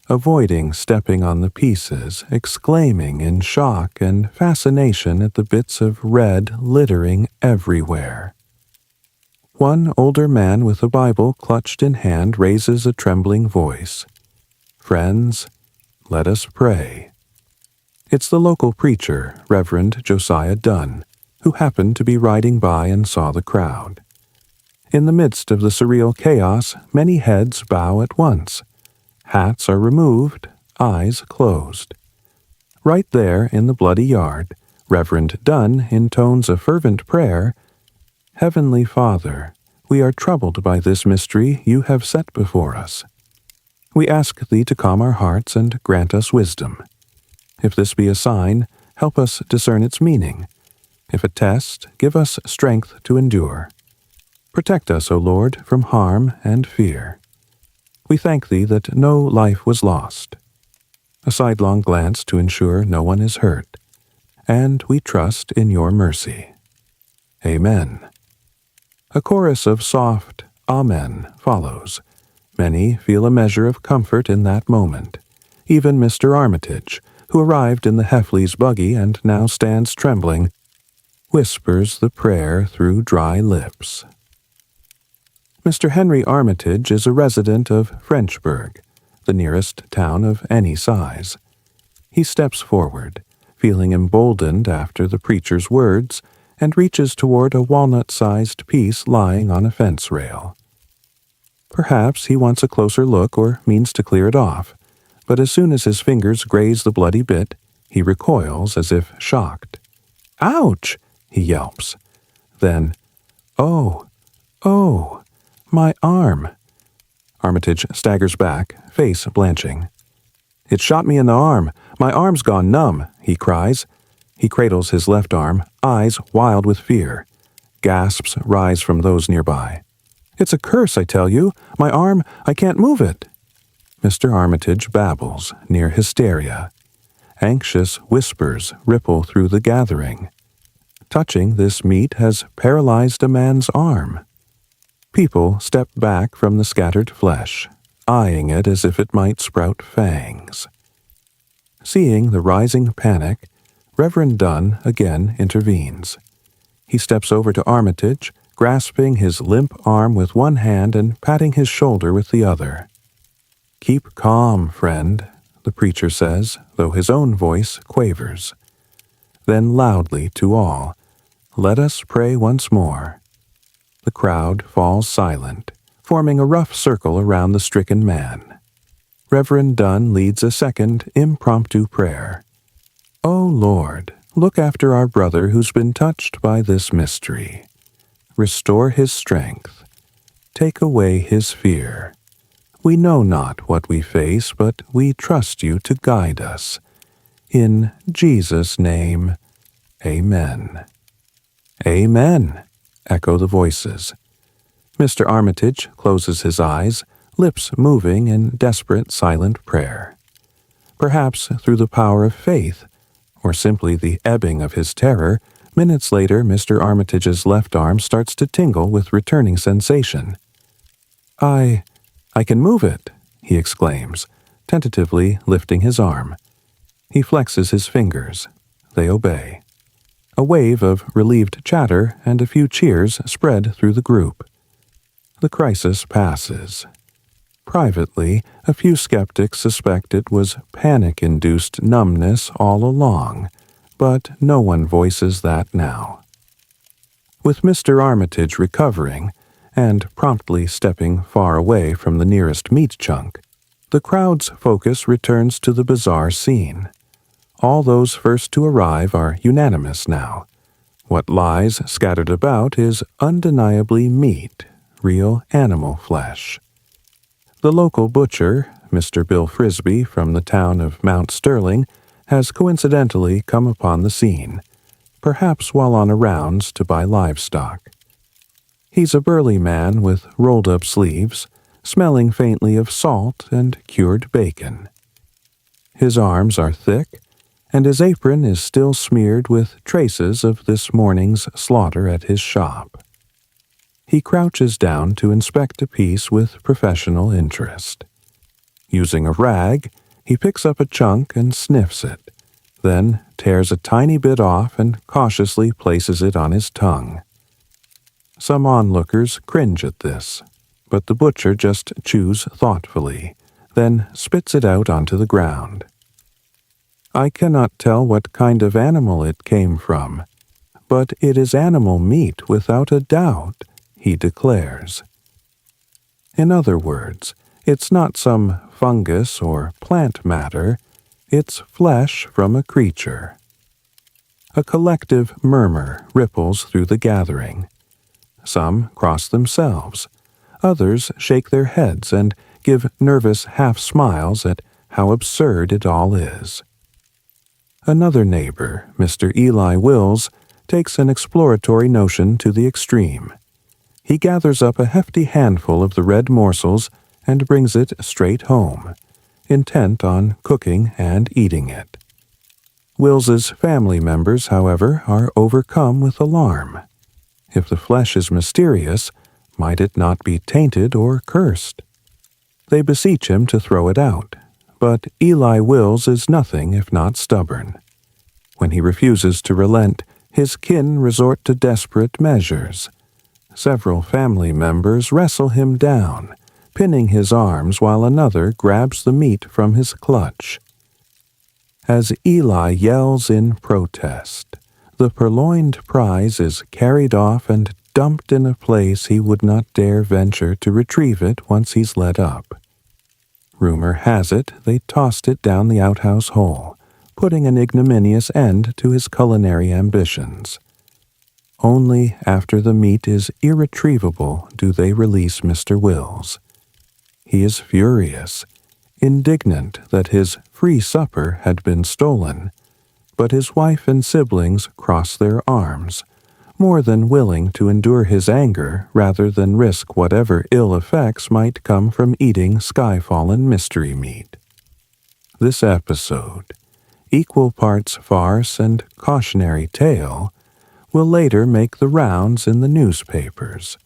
Speaker 1: avoiding stepping on the pieces, exclaiming in shock and fascination at the bits of red littering everywhere. One older man with a Bible clutched in hand raises a trembling voice. Friends, let us pray. It's the local preacher, Reverend Josiah Dunn, who happened to be riding by and saw the crowd. In the midst of the surreal chaos, many heads bow at once. Hats are removed, eyes closed. Right there in the bloody yard, Reverend Dunn, in tones of fervent prayer, "Heavenly Father, we are troubled by this mystery you have set before us. We ask Thee to calm our hearts and grant us wisdom. If this be a sign, help us discern its meaning. If a test, give us strength to endure. Protect us, O Lord, from harm and fear. We thank Thee that no life was lost." A sidelong glance to ensure no one is hurt. "And we trust in Your mercy. Amen." A chorus of soft Amen follows. Many feel a measure of comfort in that moment. Even Mr. Armitage, who arrived in the Heffley's buggy and now stands trembling, whispers the prayer through dry lips. Mr. Henry Armitage is a resident of Frenchburg, the nearest town of any size. He steps forward, feeling emboldened after the preacher's words, and reaches toward a walnut-sized piece lying on a fence rail. Perhaps he wants a closer look or means to clear it off, but as soon as his fingers graze the bloody bit, he recoils as if shocked. "Ouch!" he yelps. Then, "Oh, oh, my arm." Armitage staggers back, face blanching. "It shot me in the arm. My arm's gone numb," he cries. He cradles his left arm, eyes wild with fear. Gasps rise from those nearby. "It's a curse, I tell you. My arm, I can't move it." Mr. Armitage babbles, near hysteria. Anxious whispers ripple through the gathering. Touching this meat has paralyzed a man's arm. People step back from the scattered flesh, eyeing it as if it might sprout fangs. Seeing the rising panic, Reverend Dunn again intervenes. He steps over to Armitage, grasping his limp arm with one hand and patting his shoulder with the other. "Keep calm, friend," the preacher says, though his own voice quavers. Then loudly to all, "Let us pray once more." The crowd falls silent, forming a rough circle around the stricken man. Reverend Dunn leads a second impromptu prayer. "O Lord, look after our brother who's been touched by this mystery. Restore his strength. Take away his fear. We know not what we face, but we trust you to guide us. In Jesus' name, Amen." "Amen," echo the voices. Mr. Armitage closes his eyes, lips moving in desperate silent prayer. Perhaps through the power of faith, or simply the ebbing of his terror, minutes later Mr. Armitage's left arm starts to tingle with returning sensation. I can move it," he exclaims, tentatively lifting his arm. He flexes his fingers. They obey. A wave of relieved chatter and a few cheers spread through the group. The crisis passes. Privately, a few skeptics suspect it was panic-induced numbness all along, but no one voices that now. With Mr. Armitage recovering, and promptly stepping far away from the nearest meat chunk, the crowd's focus returns to the bizarre scene. All those first to arrive are unanimous now. What lies scattered about is undeniably meat, real animal flesh. The local butcher, Mr. Bill Frisbee from the town of Mount Sterling, has coincidentally come upon the scene, perhaps while on a rounds to buy livestock. He's a burly man with rolled-up sleeves, smelling faintly of salt and cured bacon. His arms are thick, and his apron is still smeared with traces of this morning's slaughter at his shop. He crouches down to inspect a piece with professional interest. Using a rag, he picks up a chunk and sniffs it, then tears a tiny bit off and cautiously places it on his tongue. Some onlookers cringe at this, but the butcher just chews thoughtfully, then spits it out onto the ground. I cannot tell what kind of animal it came from, but it is animal meat without a doubt, he declares. In other words, It's not some fungus or plant matter, it's flesh from a creature. A collective murmur ripples through the gathering. Some cross themselves. Others shake their heads and give nervous half-smiles at how absurd it all is. Another neighbor, Mr. Eli Wills, takes an exploratory notion to the extreme. He gathers up a hefty handful of the red morsels and brings it straight home, intent on cooking and eating it. Wills's family members, however, are overcome with alarm. If the flesh is mysterious, might it not be tainted or cursed? They beseech him to throw it out, but Eli Wills is nothing if not stubborn. When he refuses to relent, his kin resort to desperate measures. Several family members wrestle him down, pinning his arms while another grabs the meat from his clutch. As Eli yells in protest, the purloined prize is carried off and dumped in a place he would not dare venture to retrieve it once he's let up. Rumor has it they tossed it down the outhouse hole, putting an ignominious end to his culinary ambitions. Only after the meat is irretrievable do they release Mr. Wills. He is furious, indignant that his free supper had been stolen, but his wife and siblings cross their arms, more than willing to endure his anger rather than risk whatever ill effects might come from eating sky-fallen mystery meat. This episode, equal parts farce and cautionary tale, will later make the rounds in the newspapers,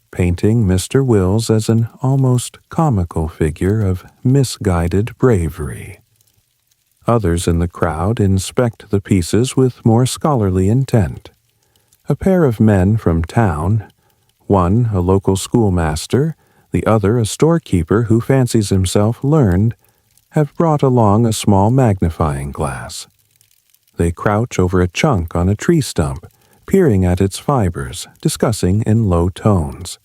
Speaker 1: painting Mr. Wills as an almost comical figure of misguided bravery. Others in the crowd inspect the pieces with more scholarly intent. A pair of men from town, one a local schoolmaster, the other a storekeeper who fancies himself learned, have brought along a small magnifying glass. They crouch over a chunk on a tree stump, peering at its fibers, discussing in low tones.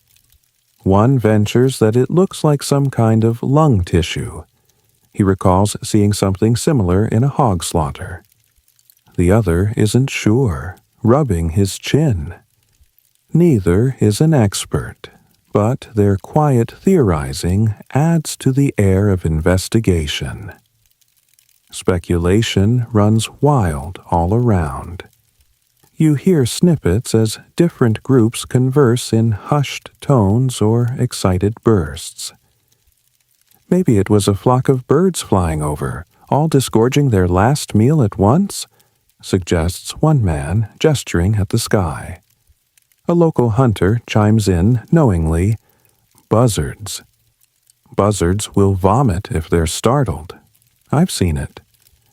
Speaker 1: One ventures that it looks like some kind of lung tissue. He recalls seeing something similar in a hog slaughter. The other isn't sure, rubbing his chin. Neither is an expert, but their quiet theorizing adds to the air of investigation. Speculation runs wild all around. You hear snippets as different groups converse in hushed tones or excited bursts. Maybe it was a flock of birds flying over, all disgorging their last meal at once, suggests one man, gesturing at the sky. A local hunter chimes in knowingly, buzzards. Buzzards will vomit if they're startled. I've seen it.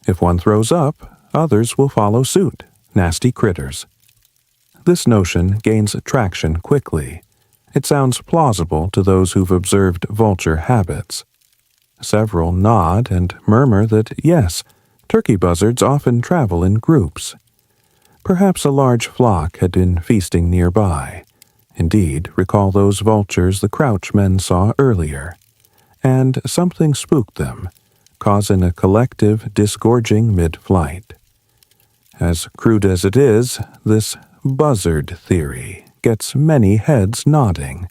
Speaker 1: If one throws up, others will follow suit. Nasty critters. This notion gains traction quickly. It sounds plausible to those who've observed vulture habits. Several nod and murmur that yes, turkey buzzards often travel in groups. Perhaps a large flock had been feasting nearby. Indeed, recall those vultures the Crouch men saw earlier. And something spooked them, causing a collective disgorging mid-flight. As crude as it is, this buzzard theory gets many heads nodding.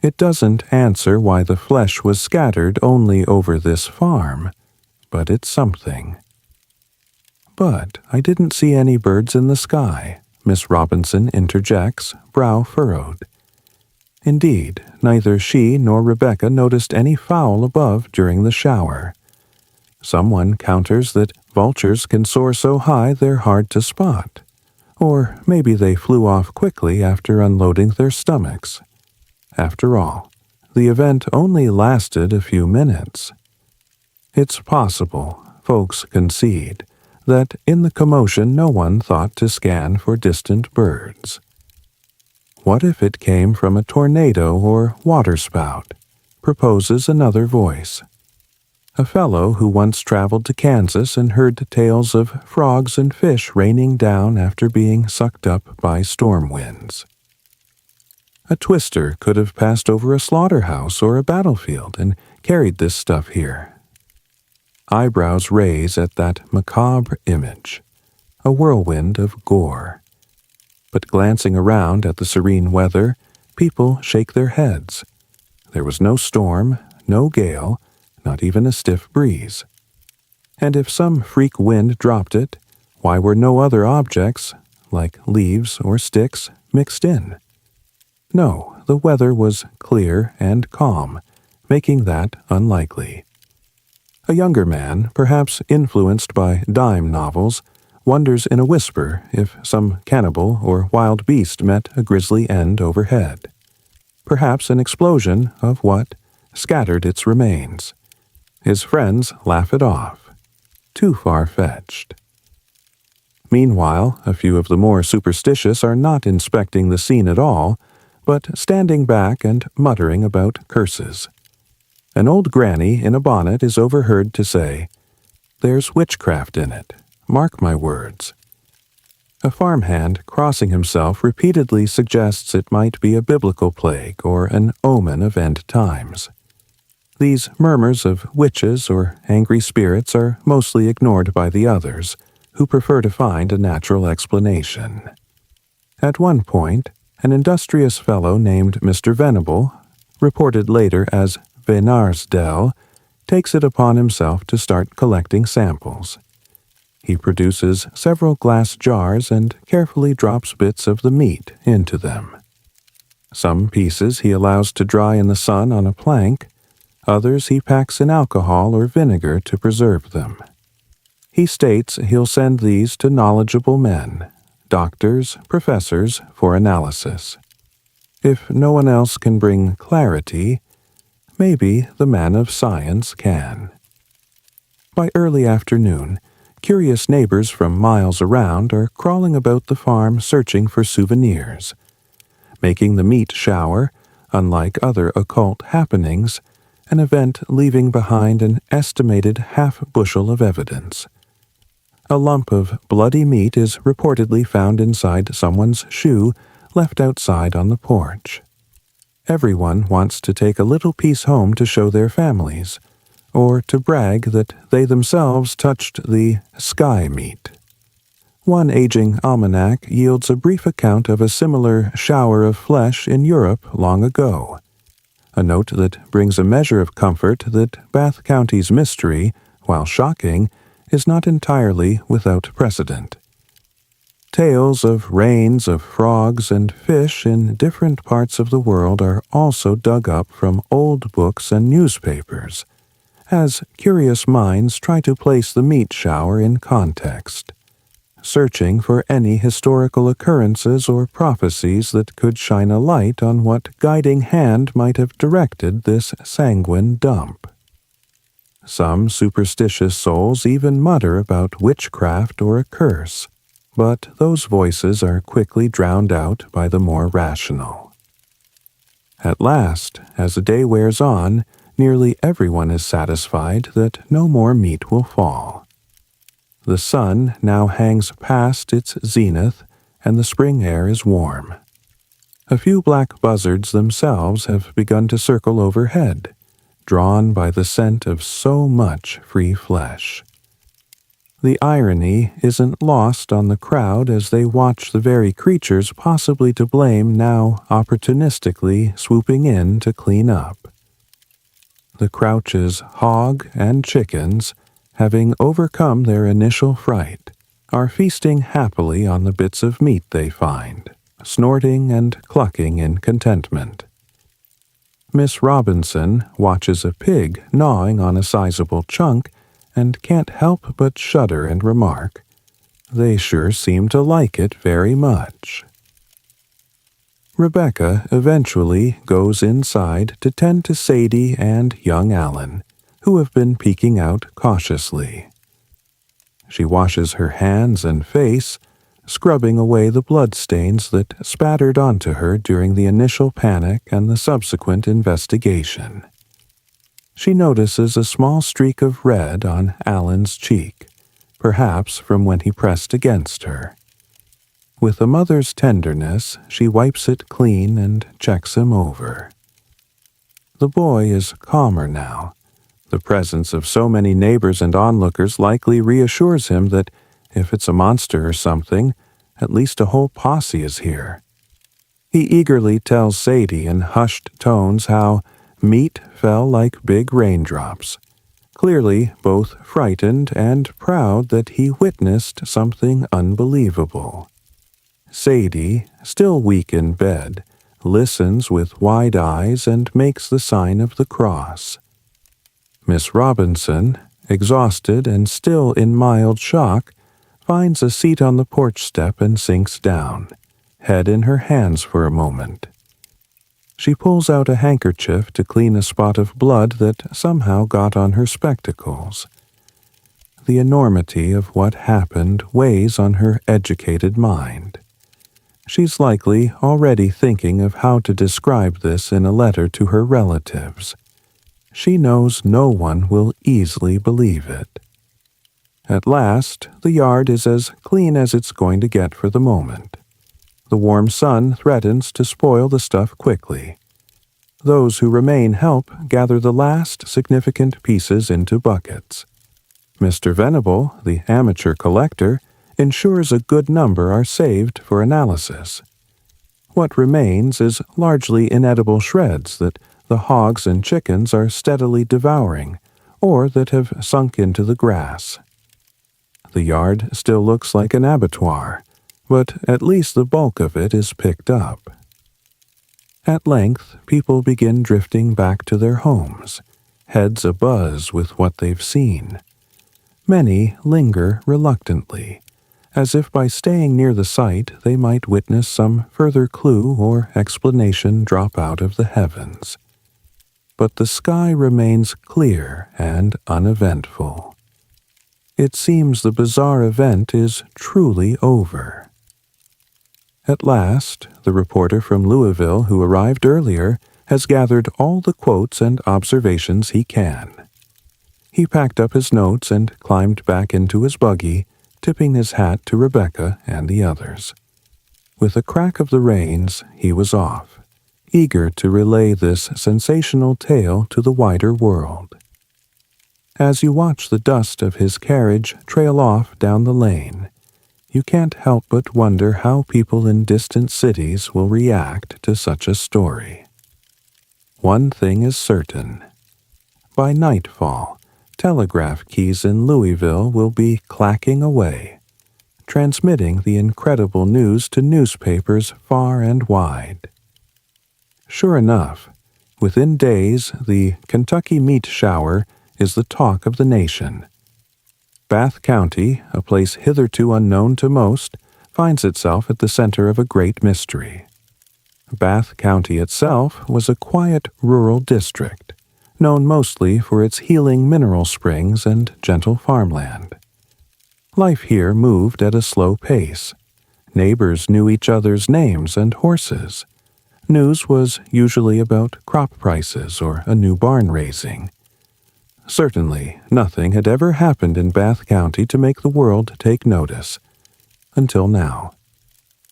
Speaker 1: It doesn't answer why the flesh was scattered only over this farm, but it's something. But I didn't see any birds in the sky, Miss Robinson interjects, brow furrowed. Indeed, neither she nor Rebecca noticed any fowl above during the shower. Someone counters that vultures can soar so high they're hard to spot. Or maybe they flew off quickly after unloading their stomachs. After all, the event only lasted a few minutes. It's possible, folks concede, that in the commotion no one thought to scan for distant birds. What if it came from a tornado or waterspout? Proposes another voice. A fellow who once traveled to Kansas and heard tales of frogs and fish raining down after being sucked up by storm winds. A twister could have passed over a slaughterhouse or a battlefield and carried this stuff here. Eyebrows raise at that macabre image, a whirlwind of gore. But glancing around at the serene weather, people shake their heads. There was no storm, no gale, not even a stiff breeze. And if some freak wind dropped it, why were no other objects, like leaves or sticks, mixed in? No, the weather was clear and calm, making that unlikely. A younger man, perhaps influenced by dime novels, wonders in a whisper if some cannibal or wild beast met a grisly end overhead. Perhaps an explosion of what scattered its remains. His friends laugh it off. Too far-fetched. Meanwhile, a few of the more superstitious are not inspecting the scene at all, but standing back and muttering about curses. An old granny in a bonnet is overheard to say, "There's witchcraft in it, mark my words." A farmhand crossing himself repeatedly suggests it might be a biblical plague or an omen of end times. These murmurs of witches or angry spirits are mostly ignored by the others, who prefer to find a natural explanation. At one point, an industrious fellow named Mr. Venable, reported later as Venarsdell, takes it upon himself to start collecting samples. He produces several glass jars and carefully drops bits of the meat into them. Some pieces he allows to dry in the sun on a plank, others he packs in alcohol or vinegar to preserve them. He states he'll send these to knowledgeable men, doctors, professors, for analysis. If no one else can bring clarity, maybe the man of science can. By early afternoon, curious neighbors from miles around are crawling about the farm searching for souvenirs. Making the meat shower, unlike other occult happenings, an event leaving behind an estimated half-bushel of evidence. A lump of bloody meat is reportedly found inside someone's shoe left outside on the porch. Everyone wants to take a little piece home to show their families, or to brag that they themselves touched the sky meat. One aging almanac yields a brief account of a similar shower of flesh in Europe long ago, a note that brings a measure of comfort that Bath County's mystery, while shocking, is not entirely without precedent. Tales of rains of frogs and fish in different parts of the world are also dug up from old books and newspapers, as curious minds try to place the meat shower in context, searching for any historical occurrences or prophecies that could shine a light on what guiding hand might have directed this sanguine dump. Some superstitious souls even mutter about witchcraft or a curse, but those voices are quickly drowned out by the more rational. At last, as the day wears on, nearly everyone is satisfied that no more meat will fall. The sun now hangs past its zenith, and the spring air is warm. A few black buzzards themselves have begun to circle overhead, drawn by the scent of so much free flesh. The irony isn't lost on the crowd as they watch the very creatures possibly to blame now opportunistically swooping in to clean up. The Crouch's hog and chickens, having overcome their initial fright, are feasting happily on the bits of meat they find, snorting and clucking in contentment. Miss Robinson watches a pig gnawing on a sizable chunk and can't help but shudder and remark, "They sure seem to like it very much." Rebecca eventually goes inside to tend to Sadie and young Alan, who have been peeking out cautiously. She washes her hands and face, scrubbing away the bloodstains that spattered onto her during the initial panic and the subsequent investigation. She notices a small streak of red on Alan's cheek, perhaps from when he pressed against her. With a mother's tenderness, she wipes it clean and checks him over. The boy is calmer now. The presence of so many neighbors and onlookers likely reassures him that if it's a monster or something, at least a whole posse is here. He eagerly tells Sadie in hushed tones how meat fell like big raindrops, clearly both frightened and proud that he witnessed something unbelievable. Sadie, still weak in bed, listens with wide eyes and makes the sign of the cross. Miss Robinson, exhausted and still in mild shock, finds a seat on the porch step and sinks down, head in her hands for a moment. She pulls out a handkerchief to clean a spot of blood that somehow got on her spectacles. The enormity of what happened weighs on her educated mind. She's likely already thinking of how to describe this in a letter to her relatives. She knows no one will easily believe it. At last, the yard is as clean as it's going to get for the moment. The warm sun threatens to spoil the stuff quickly. Those who remain help gather the last significant pieces into buckets. Mr. Venable, the amateur collector, ensures a good number are saved for analysis. What remains is largely inedible shreds that the hogs and chickens are steadily devouring, or that have sunk into the grass. The yard still looks like an abattoir, but at least the bulk of it is picked up. At length, people begin drifting back to their homes, heads abuzz with what they've seen. Many linger reluctantly, as if by staying near the site they might witness some further clue or explanation drop out of the heavens. But the sky remains clear and uneventful. It seems the bizarre event is truly over. At last, the reporter from Louisville who arrived earlier has gathered all the quotes and observations he can. He packed up his notes and climbed back into his buggy, tipping his hat to Rebecca and the others. With a crack of the reins, he was off, eager to relay this sensational tale to the wider world. As you watch the dust of his carriage trail off down the lane, you can't help but wonder how people in distant cities will react to such a story. One thing is certain. By nightfall, telegraph keys in Louisville will be clacking away, transmitting the incredible news to newspapers far and wide. Sure enough, within days the Kentucky meat shower is the talk of the nation. Bath County, a place hitherto unknown to most, finds itself at the center of a great mystery. Bath County itself was a quiet rural district, known mostly for its healing mineral springs and gentle farmland. Life here moved at a slow pace. Neighbors knew each other's names and horses. News was usually about crop prices or a new barn raising. Certainly, nothing had ever happened in Bath County to make the world take notice. Until now.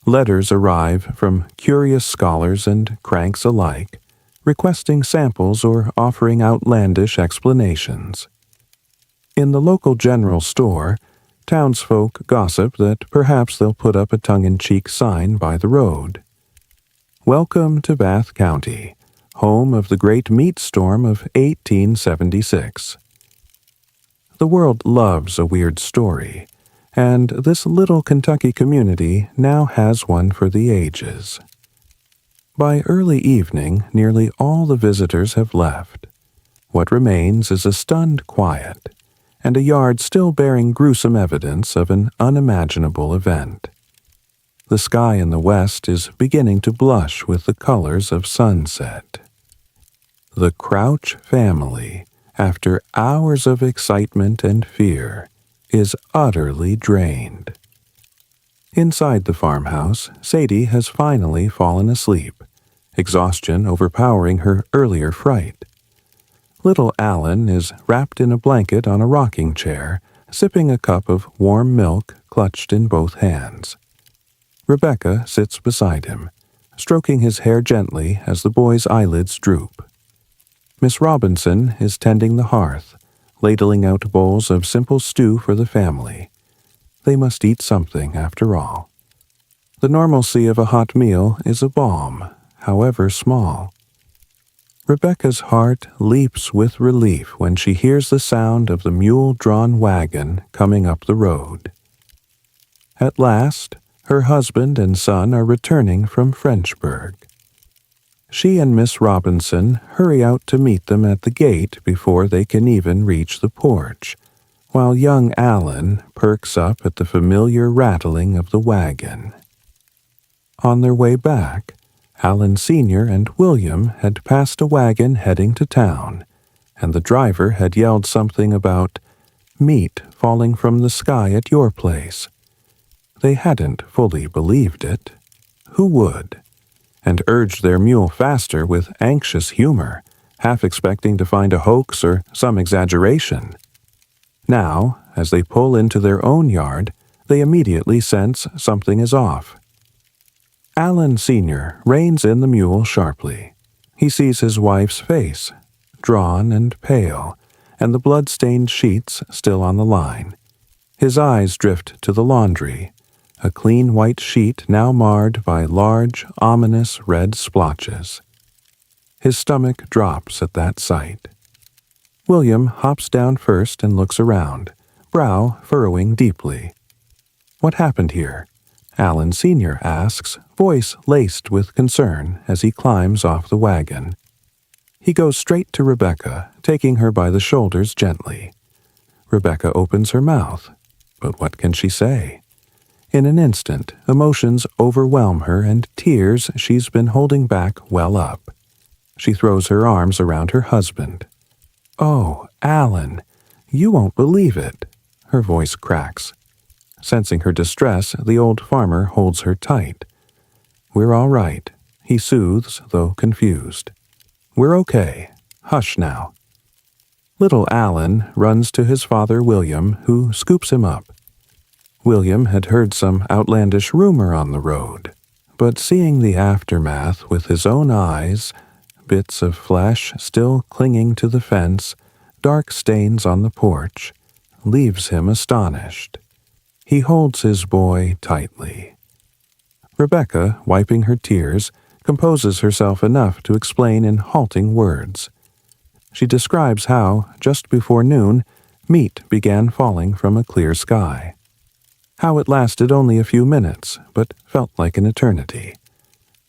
Speaker 1: Letters arrive from curious scholars and cranks alike, requesting samples or offering outlandish explanations. In the local general store, townsfolk gossip that perhaps they'll put up a tongue-in-cheek sign by the road. Welcome to Bath County, home of the great meat storm of 1876. The world loves a weird story, and this little Kentucky community now has one for the ages. By early evening, nearly all the visitors have left. What remains is a stunned quiet, and a yard still bearing gruesome evidence of an unimaginable event. The sky in the west is beginning to blush with the colors of sunset. The Crouch family, after hours of excitement and fear, is utterly drained. Inside the farmhouse, Sadie has finally fallen asleep, exhaustion overpowering her earlier fright. Little Alan is wrapped in a blanket on a rocking chair, sipping a cup of warm milk clutched in both hands. Rebecca sits beside him, stroking his hair gently as the boy's eyelids droop. Miss Robinson is tending the hearth, ladling out bowls of simple stew for the family. They must eat something, after all. The normalcy of a hot meal is a balm, however small. Rebecca's heart leaps with relief when she hears the sound of the mule-drawn wagon coming up the road. At last, her husband and son are returning from Frenchburg. She and Miss Robinson hurry out to meet them at the gate before they can even reach the porch, while young Alan perks up at the familiar rattling of the wagon. On their way back, Alan Sr. and William had passed a wagon heading to town, and the driver had yelled something about meat falling from the sky at your place. They hadn't fully believed it. Who would? And urged their mule faster with anxious humor, half expecting to find a hoax or some exaggeration. Now, as they pull into their own yard, they immediately sense something is off. Alan Sr. reins in the mule sharply. He sees his wife's face, drawn and pale, and the blood-stained sheets still on the line. His eyes drift to the laundry, a clean white sheet now marred by large, ominous red splotches. His stomach drops at that sight. William hops down first and looks around, brow furrowing deeply. "What happened here?" Alan Sr. asks, voice laced with concern as he climbs off the wagon. He goes straight to Rebecca, taking her by the shoulders gently. Rebecca opens her mouth, but what can she say? In an instant, emotions overwhelm her and tears she's been holding back well up. She throws her arms around her husband. "Oh, Alan, you won't believe it." Her voice cracks. Sensing her distress, the old farmer holds her tight. "We're all right," he soothes, though confused. "We're okay. Hush now." Little Alan runs to his father William, who scoops him up. William had heard some outlandish rumor on the road, but seeing the aftermath with his own eyes, bits of flesh still clinging to the fence, dark stains on the porch, leaves him astonished. He holds his boy tightly. Rebecca, wiping her tears, composes herself enough to explain in halting words. She describes how, just before noon, meat began falling from a clear sky. How it lasted only a few minutes, but felt like an eternity.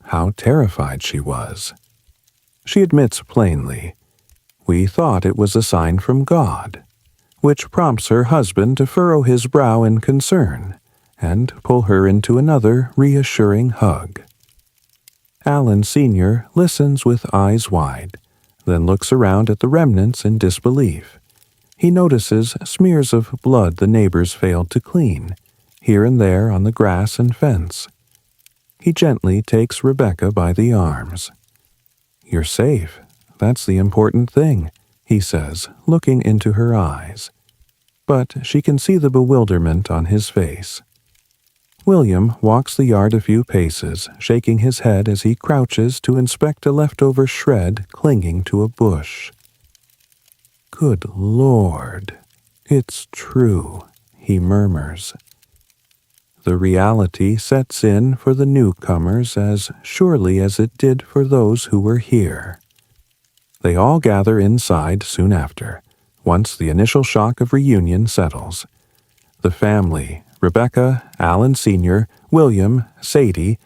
Speaker 1: How terrified she was. She admits plainly, "We thought it was a sign from God," which prompts her husband to furrow his brow in concern and pull her into another reassuring hug. Alan Sr. listens with eyes wide, then looks around at the remnants in disbelief. He notices smears of blood the neighbors failed to clean, here and there on the grass and fence. He gently takes Rebecca by the arms. "You're safe. That's the important thing," he says, looking into her eyes. But she can see the bewilderment on his face. William walks the yard a few paces, shaking his head as he crouches to inspect a leftover shred clinging to a bush. "Good Lord, it's true," he murmurs. The reality sets in for the newcomers as surely as it did for those who were here. They all gather inside soon after, once the initial shock of reunion settles. The family, Rebecca, Alan Sr., William, Sadie,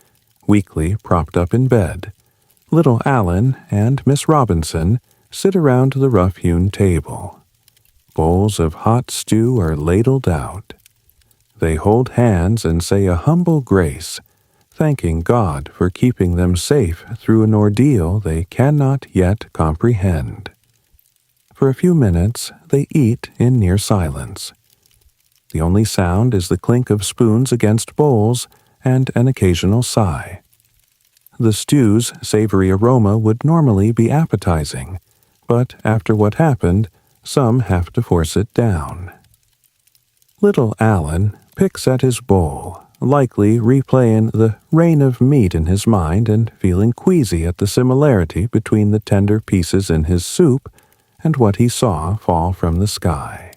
Speaker 1: weakly propped up in bed. Little Alan and Miss Robinson sit around the rough-hewn table. Bowls of hot stew are ladled out. They hold hands and say a humble grace, thanking God for keeping them safe through an ordeal they cannot yet comprehend. For a few minutes, they eat in near silence. The only sound is the clink of spoons against bowls and an occasional sigh. The stew's savory aroma would normally be appetizing, but after what happened, some have to force it down. Little Alan picks at his bowl, likely replaying the rain of meat in his mind and feeling queasy at the similarity between the tender pieces in his soup and what he saw fall from the sky.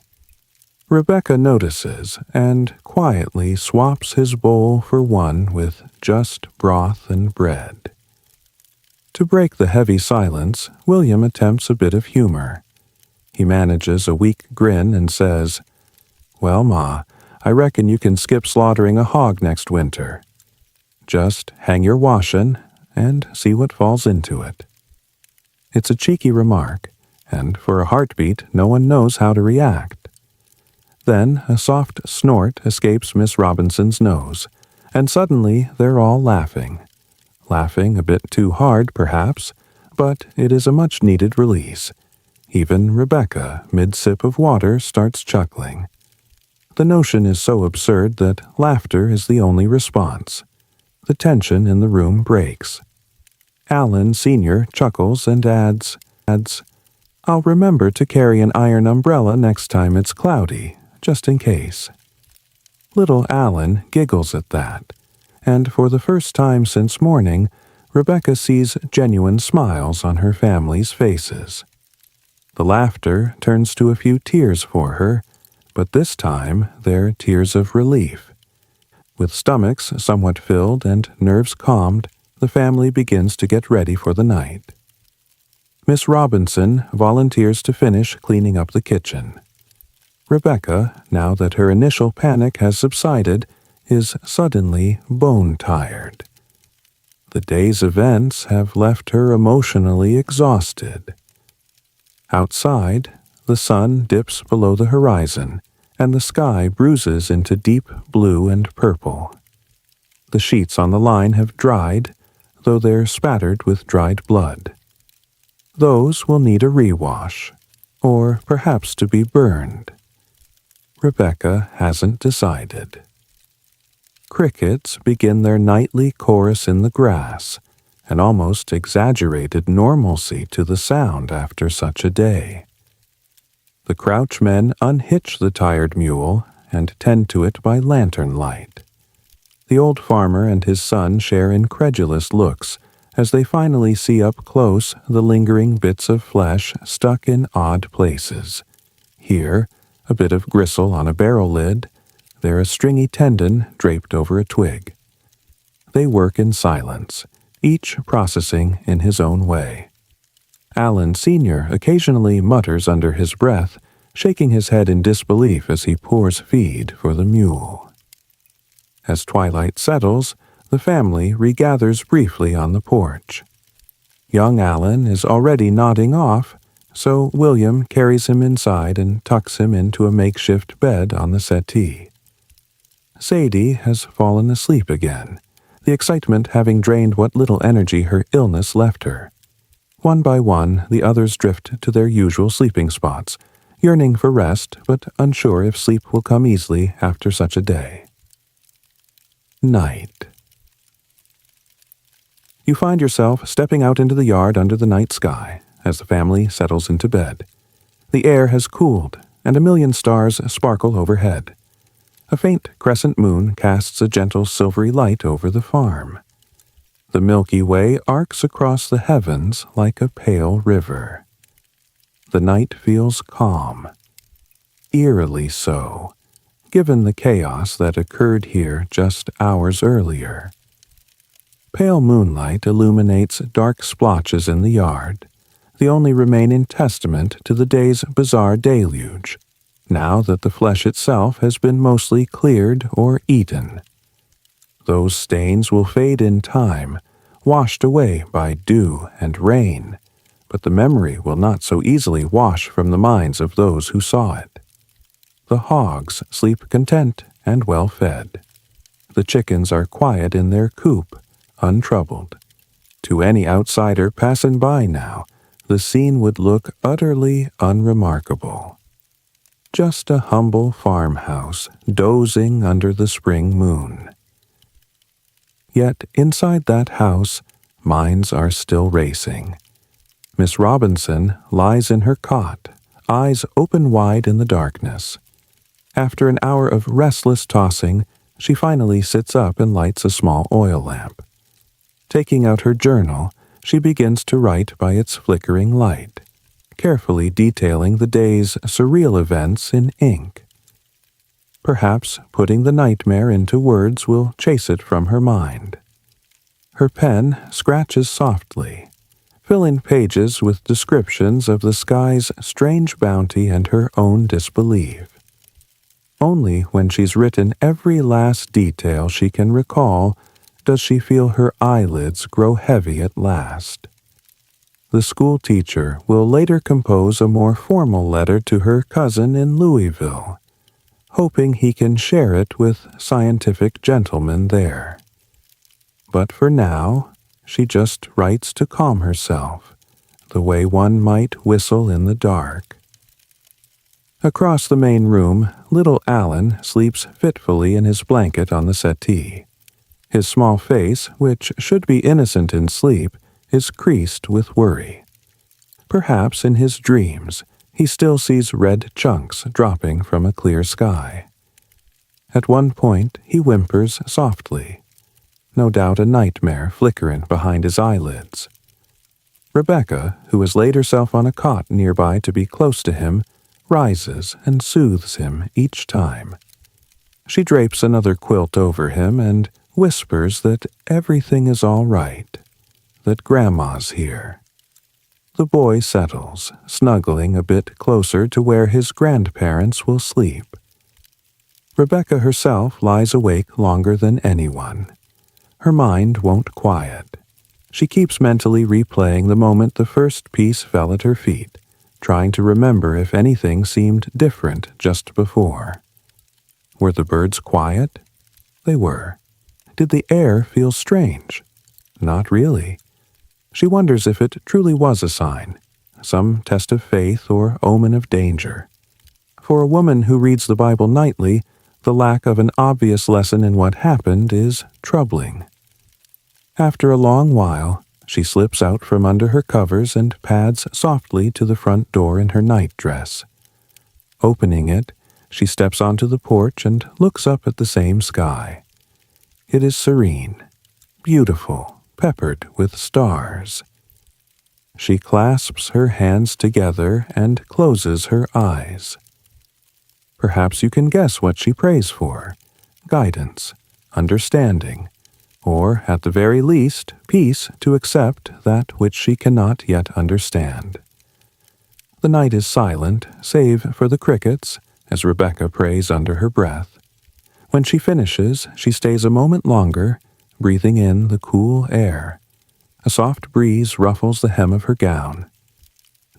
Speaker 1: Rebecca notices and quietly swaps his bowl for one with just broth and bread. To break the heavy silence, William attempts a bit of humor. He manages a weak grin and says, "Well, Ma, I reckon you can skip slaughtering a hog next winter. Just hang your washin' and see what falls into it." It's a cheeky remark, and for a heartbeat no one knows how to react. Then a soft snort escapes Miss Robinson's nose, and suddenly they're all laughing. Laughing a bit too hard, perhaps, but it is a much-needed release. Even Rebecca, mid-sip of water, starts chuckling. The notion is so absurd that laughter is the only response. The tension in the room breaks. Alan Sr. chuckles and adds, "I'll remember to carry an iron umbrella next time it's cloudy, just in case." Little Alan giggles at that, and for the first time since morning, Rebecca sees genuine smiles on her family's faces. The laughter turns to a few tears for her, but this time they're tears of relief. With stomachs somewhat filled and nerves calmed, the family begins to get ready for the night. Miss Robinson volunteers to finish cleaning up the kitchen. Rebecca, now that her initial panic has subsided, is suddenly bone-tired. The day's events have left her emotionally exhausted. Outside, the sun dips below the horizon, and the sky bruises into deep blue and purple. The sheets on the line have dried, though they're spattered with dried blood. Those will need a rewash, or perhaps to be burned. Rebecca hasn't decided. Crickets begin their nightly chorus in the grass, an almost exaggerated normalcy to the sound after such a day. The Crouch men unhitch the tired mule and tend to it by lantern light. The old farmer and his son share incredulous looks as they finally see up close the lingering bits of flesh stuck in odd places. Here, a bit of gristle on a barrel lid, there a stringy tendon draped over a twig. They work in silence, each processing in his own way. Alan Sr. occasionally mutters under his breath, shaking his head in disbelief as he pours feed for the mule. As twilight settles, the family regathers briefly on the porch. Young Alan is already nodding off, so William carries him inside and tucks him into a makeshift bed on the settee. Sadie has fallen asleep again, the excitement having drained what little energy her illness left her. One by one, the others drift to their usual sleeping spots, yearning for rest, but unsure if sleep will come easily after such a day. Night. You find yourself stepping out into the yard under the night sky as the family settles into bed. The air has cooled, and a million stars sparkle overhead. A faint crescent moon casts a gentle silvery light over the farm. The Milky Way arcs across the heavens like a pale river. The night feels calm, eerily so, given the chaos that occurred here just hours earlier. Pale moonlight illuminates dark splotches in the yard, the only remaining testament to the day's bizarre deluge, now that the flesh itself has been mostly cleared or eaten. Those stains will fade in time, washed away by dew and rain, but the memory will not so easily wash from the minds of those who saw it. The hogs sleep content and well fed. The chickens are quiet in their coop, untroubled. To any outsider passing by now, the scene would look utterly unremarkable. Just a humble farmhouse dozing under the spring moon. Yet inside that house, minds are still racing. Miss Robinson lies in her cot, eyes open wide in the darkness. After an hour of restless tossing, she finally sits up and lights a small oil lamp. Taking out her journal, she begins to write by its flickering light, carefully detailing the day's surreal events in ink. Perhaps putting the nightmare into words will chase it from her mind. Her pen scratches softly, filling pages with descriptions of the sky's strange bounty and her own disbelief. Only when she's written every last detail she can recall does she feel her eyelids grow heavy at last. The school teacher will later compose a more formal letter to her cousin in Louisville, hoping he can share it with scientific gentlemen there. But for now, she just writes to calm herself, the way one might whistle in the dark. Across the main room, little Alan sleeps fitfully in his blanket on the settee. His small face, which should be innocent in sleep, is creased with worry. Perhaps in his dreams, he still sees red chunks dropping from a clear sky. At one point, he whimpers softly, no doubt a nightmare flickering behind his eyelids. Rebecca, who has laid herself on a cot nearby to be close to him, rises and soothes him each time. She drapes another quilt over him and whispers that everything is all right, that Grandma's here. The boy settles, snuggling a bit closer to where his grandparents will sleep. Rebecca herself lies awake longer than anyone. Her mind won't quiet. She keeps mentally replaying the moment the first piece fell at her feet, trying to remember if anything seemed different just before. Were the birds quiet? They were. Did the air feel strange? Not really. She wonders if it truly was a sign, some test of faith or omen of danger. For a woman who reads the Bible nightly, the lack of an obvious lesson in what happened is troubling. After a long while, she slips out from under her covers and pads softly to the front door in her nightdress. Opening it, she steps onto the porch and looks up at the same sky. It is serene, beautiful, peppered with stars. She clasps her hands together and closes her eyes. Perhaps you can guess what she prays for: guidance, understanding, or, at the very least, peace to accept that which she cannot yet understand. The night is silent, save for the crickets, as Rebecca prays under her breath. When she finishes, she stays a moment longer, breathing in the cool air. A soft breeze ruffles the hem of her gown.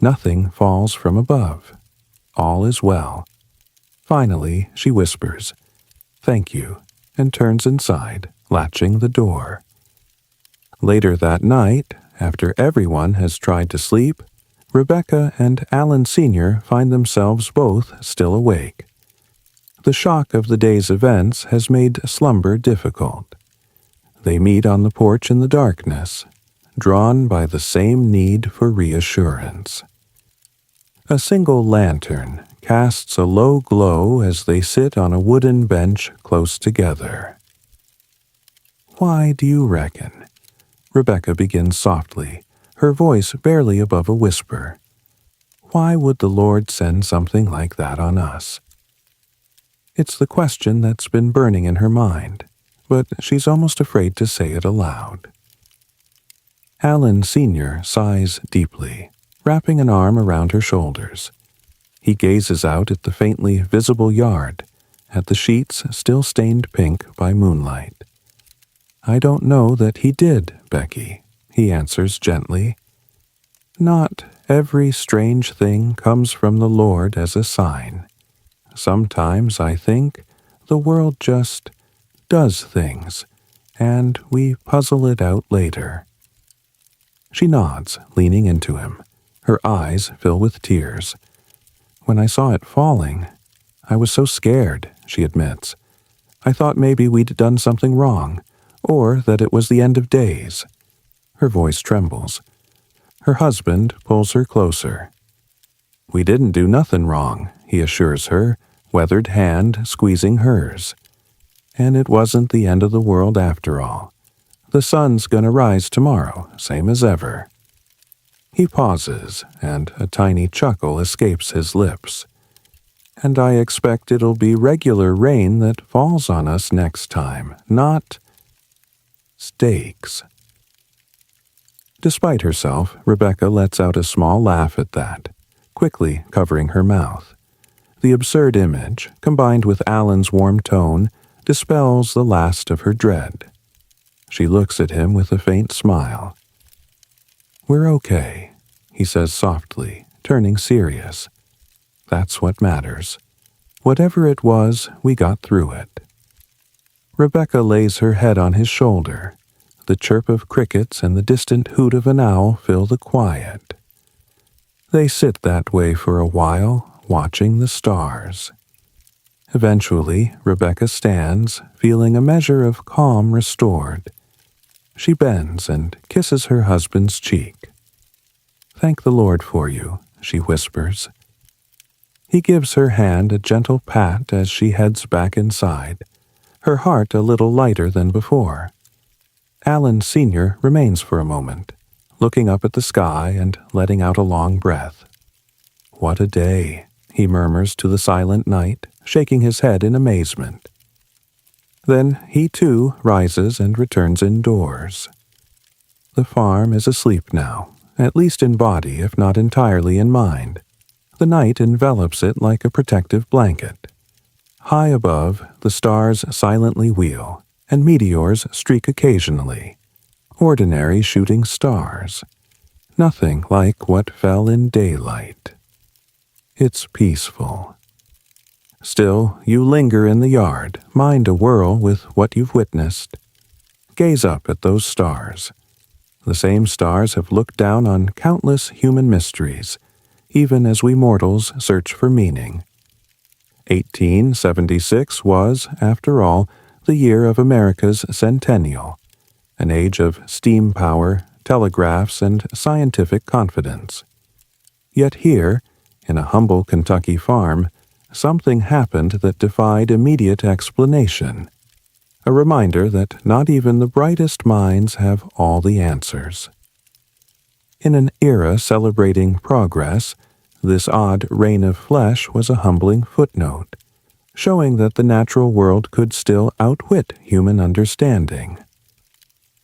Speaker 1: Nothing falls from above. All is well. Finally, she whispers, "Thank you," and turns inside, latching the door. Later that night, after everyone has tried to sleep, Rebecca and Alan Sr. find themselves both still awake. The shock of the day's events has made slumber difficult. They meet on the porch in the darkness, drawn by the same need for reassurance. A single lantern casts a low glow as they sit on a wooden bench close together. "Why do you reckon?" Rebecca begins softly, her voice barely above a whisper. "Why would the Lord send something like that on us?" It's the question that's been burning in her mind, but she's almost afraid to say it aloud. Alan Sr. sighs deeply, wrapping an arm around her shoulders. He gazes out at the faintly visible yard, at the sheets still stained pink by moonlight. "I don't know that he did, Becky," he answers gently. "Not every strange thing comes from the Lord as a sign. Sometimes I think the world just does things, and we puzzle it out later." She nods, leaning into him. Her eyes fill with tears. "When I saw it falling, I was so scared," she admits. "I thought maybe we'd done something wrong, or that it was the end of days." Her voice trembles. Her husband pulls her closer. "We didn't do nothing wrong," he assures her, weathered hand squeezing hers. and it wasn't the end of the world after all. The sun's gonna rise tomorrow, same as ever. He pauses, and a tiny chuckle escapes his lips. And I expect it'll be regular rain that falls on us next time, not stakes. Despite herself, Rebecca lets out a small laugh at that, quickly covering her mouth. The absurd image, combined with Alan's warm tone, dispels the last of her dread. She looks at him with a faint smile. "We're okay," he says softly, turning serious. "That's what matters. Whatever it was, we got through it." Rebecca lays her head on his shoulder. The chirp of crickets and the distant hoot of an owl fill the quiet. They sit that way for a while, watching the stars. Eventually, Rebecca stands, feeling a measure of calm restored. She bends and kisses her husband's cheek. "Thank the Lord for you," she whispers. He gives her hand a gentle pat as she heads back inside, her heart a little lighter than before. Alan Sr. remains for a moment, looking up at the sky and letting out a long breath. "What a day," he murmurs to the silent night, shaking his head in amazement. Then he too rises and returns indoors. The farm is asleep now, at least in body if not entirely in mind. The night envelops it like a protective blanket. High above, the stars silently wheel, and meteors streak occasionally. Ordinary shooting stars. Nothing like what fell in daylight. It's peaceful. Still, you linger in the yard, mind awhirl with what you've witnessed. Gaze up at those stars. The same stars have looked down on countless human mysteries, even as we mortals search for meaning. 1876 was, after all, the year of America's centennial, an age of steam power, telegraphs, and scientific confidence. Yet here, in a humble Kentucky farm, something happened that defied immediate explanation. A reminder that not even the brightest minds have all the answers. In an era celebrating progress, this odd rain of flesh was a humbling footnote, showing that the natural world could still outwit human understanding.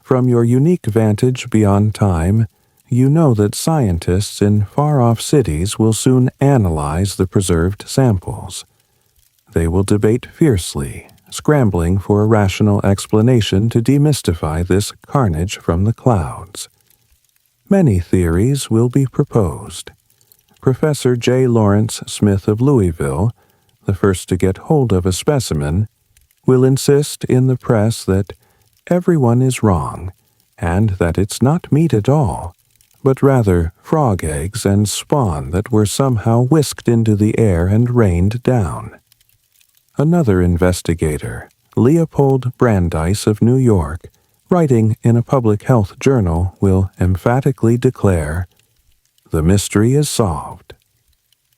Speaker 1: From your unique vantage beyond time, you know that scientists in far-off cities will soon analyze the preserved samples. They will debate fiercely, scrambling for a rational explanation to demystify this carnage from the clouds. Many theories will be proposed. Professor J. Lawrence Smith of Louisville, the first to get hold of a specimen, will insist in the press that everyone is wrong, and that it's not meat at all, but rather frog eggs and spawn that were somehow whisked into the air and rained down. Another investigator, Leopold Brandeis of New York, writing in a public health journal, will emphatically declare, "The mystery is solved."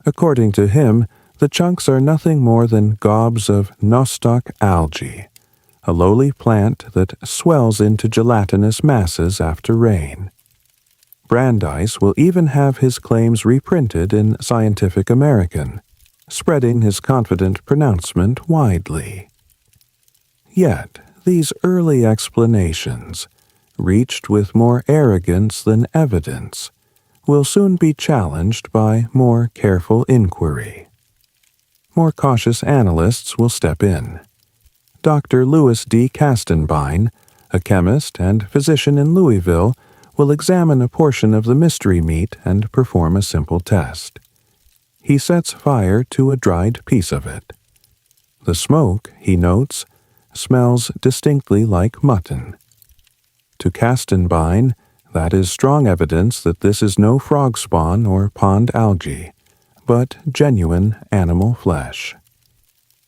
Speaker 1: According to him, the chunks are nothing more than gobs of nostoc algae, a lowly plant that swells into gelatinous masses after rain. Brandeis will even have his claims reprinted in Scientific American, spreading his confident pronouncement widely. Yet, these early explanations, reached with more arrogance than evidence, will soon be challenged by more careful inquiry. More cautious analysts will step in. Dr. Louis D. Castenbein, a chemist and physician in Louisville, will examine a portion of the mystery meat and perform a simple test. He sets fire to a dried piece of it. The smoke, he notes, smells distinctly like mutton. To Castenbein, that is strong evidence that this is no frog spawn or pond algae, but genuine animal flesh.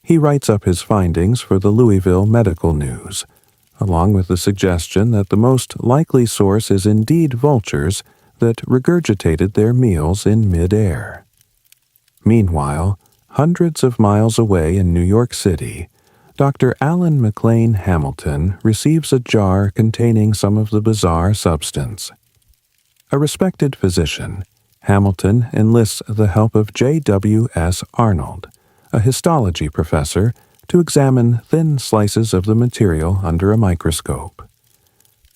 Speaker 1: He writes up his findings for the Louisville Medical News, along with the suggestion that the most likely source is indeed vultures that regurgitated their meals in mid-air. Meanwhile, hundreds of miles away in New York City, Dr. Alan McLean Hamilton receives a jar containing some of the bizarre substance. A respected physician, Hamilton enlists the help of J.W.S. Arnold, a histology professor, to examine thin slices of the material under a microscope.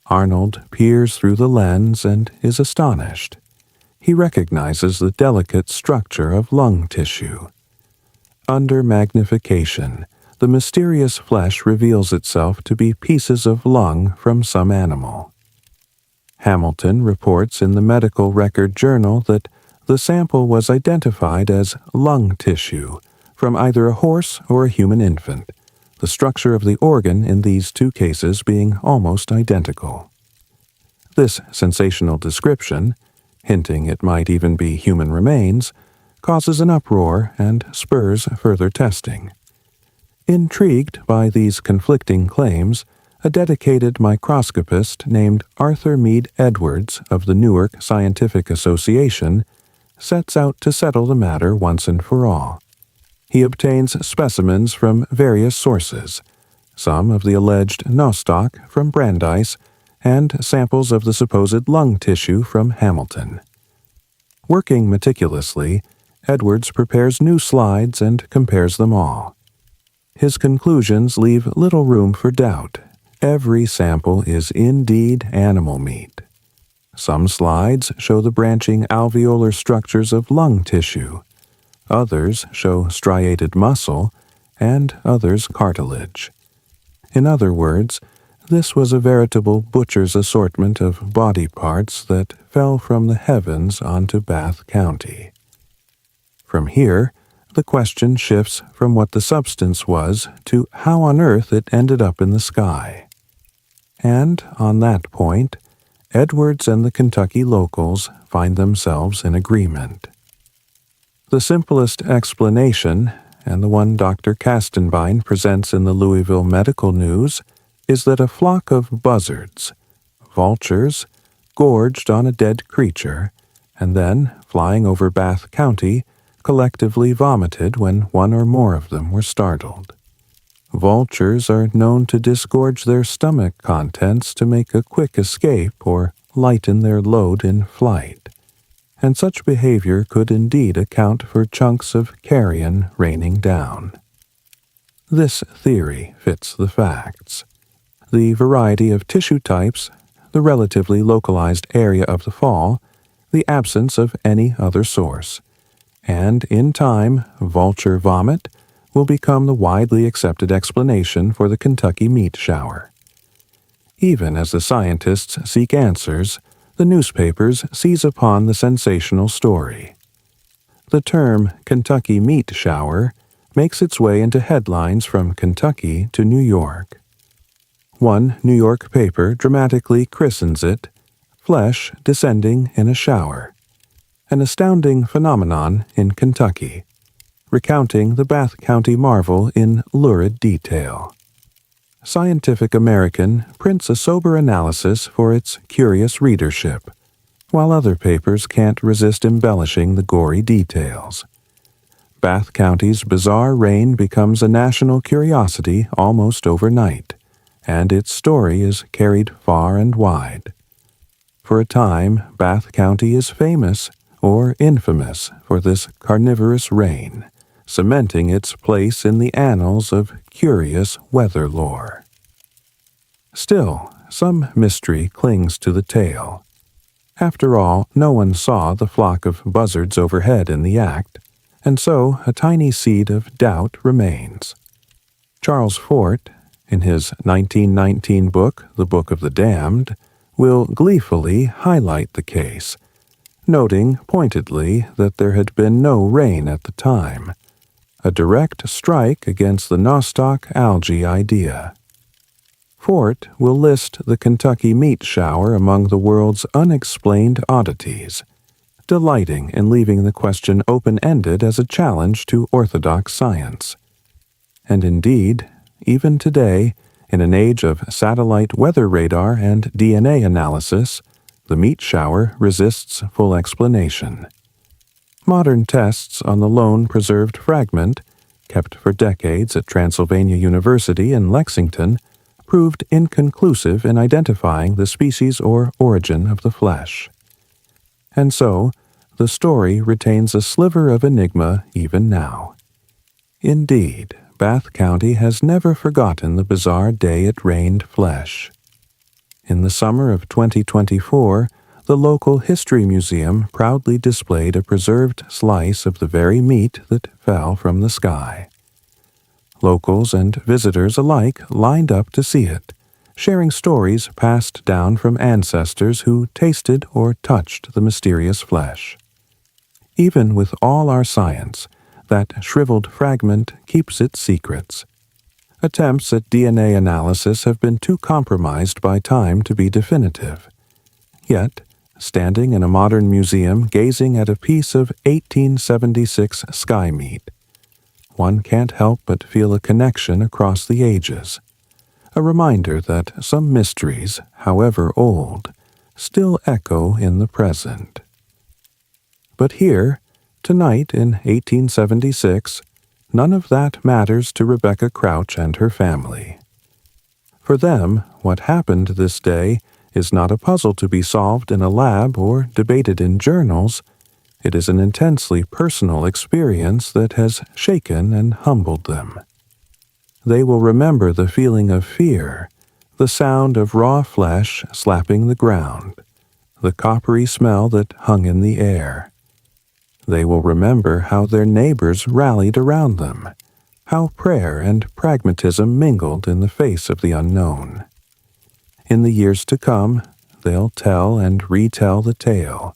Speaker 1: Arnold peers through the lens and is astonished. He recognizes the delicate structure of lung tissue. Under magnification, the mysterious flesh reveals itself to be pieces of lung from some animal. Hamilton reports in the Medical Record Journal that the sample was identified as lung tissue from either a horse or a human infant, the structure of the organ in these two cases being almost identical. This sensational description, hinting it might even be human remains, causes an uproar and spurs further testing. Intrigued by these conflicting claims, a dedicated microscopist named Arthur Mead Edwards of the Newark Scientific Association sets out to settle the matter once and for all. He obtains specimens from various sources, some of the alleged nostoc from Brandeis, and samples of the supposed lung tissue from Hamilton. Working meticulously, Edwards prepares new slides and compares them all. His conclusions leave little room for doubt. Every sample is indeed animal meat. Some slides show the branching alveolar structures of lung tissue. Others show striated muscle, and others cartilage. In other words, this was a veritable butcher's assortment of body parts that fell from the heavens onto Bath County. From here, the question shifts from what the substance was to how on earth it ended up in the sky. And on that point, Edwards and the Kentucky locals find themselves in agreement. The simplest explanation, and the one Dr. Castenbein presents in the Louisville Medical News, is that a flock of buzzards, vultures, gorged on a dead creature, and then, flying over Bath County, collectively vomited when one or more of them were startled. Vultures are known to disgorge their stomach contents to make a quick escape or lighten their load in flight, and such behavior could indeed account for chunks of carrion raining down. This theory fits the facts. The variety of tissue types, the relatively localized area of the fall, the absence of any other source, and in time, vulture vomit will become the widely accepted explanation for the Kentucky meat shower. Even as the scientists seek answers, the newspapers seize upon the sensational story. The term Kentucky meat shower makes its way into headlines from Kentucky to New York. One New York paper dramatically christens it "Flesh Descending in a Shower," an astounding phenomenon in Kentucky, recounting the Bath County marvel in lurid detail. Scientific American prints a sober analysis for its curious readership, while other papers can't resist embellishing the gory details. Bath County's bizarre rain becomes a national curiosity almost overnight, and its story is carried far and wide. For a time, Bath County is famous or infamous for this carnivorous rain, cementing its place in the annals of curious weather lore. Still, some mystery clings to the tale. After all, no one saw the flock of buzzards overhead in the act, and so a tiny seed of doubt remains. Charles Fort, in his 1919 book, The Book of the Damned, will gleefully highlight the case, noting pointedly that there had been no rain at the time, a direct strike against the nostoc algae idea. Fort will list the Kentucky meat shower among the world's unexplained oddities, delighting in leaving the question open-ended as a challenge to orthodox science. And indeed, even today, in an age of satellite weather radar and DNA analysis, the meat shower resists full explanation. Modern tests on the lone preserved fragment kept for decades at Transylvania University in Lexington, proved inconclusive in identifying the species or origin of the flesh. And so, the story retains a sliver of enigma even now. Indeed, Bath County has never forgotten the bizarre day it rained flesh. In the summer of 2024, the local History Museum proudly displayed a preserved slice of the very meat that fell from the sky. Locals and visitors alike lined up to see it, sharing stories passed down from ancestors who tasted or touched the mysterious flesh. Even with all our science, that shriveled fragment keeps its secrets. Attempts at DNA analysis have been too compromised by time to be definitive. Yet, standing in a modern museum gazing at a piece of 1876 sky meat, one can't help but feel a connection across the ages, a reminder that some mysteries, however old, still echo in the present. But here, tonight in 1876, none of that matters to Rebecca Crouch and her family. For them, what happened this day is not a puzzle to be solved in a lab or debated in journals. It is an intensely personal experience that has shaken and humbled them. They will remember the feeling of fear, the sound of raw flesh slapping the ground, the coppery smell that hung in the air. They will remember how their neighbors rallied around them, how prayer and pragmatism mingled in the face of the unknown. In the years to come, they'll tell and retell the tale,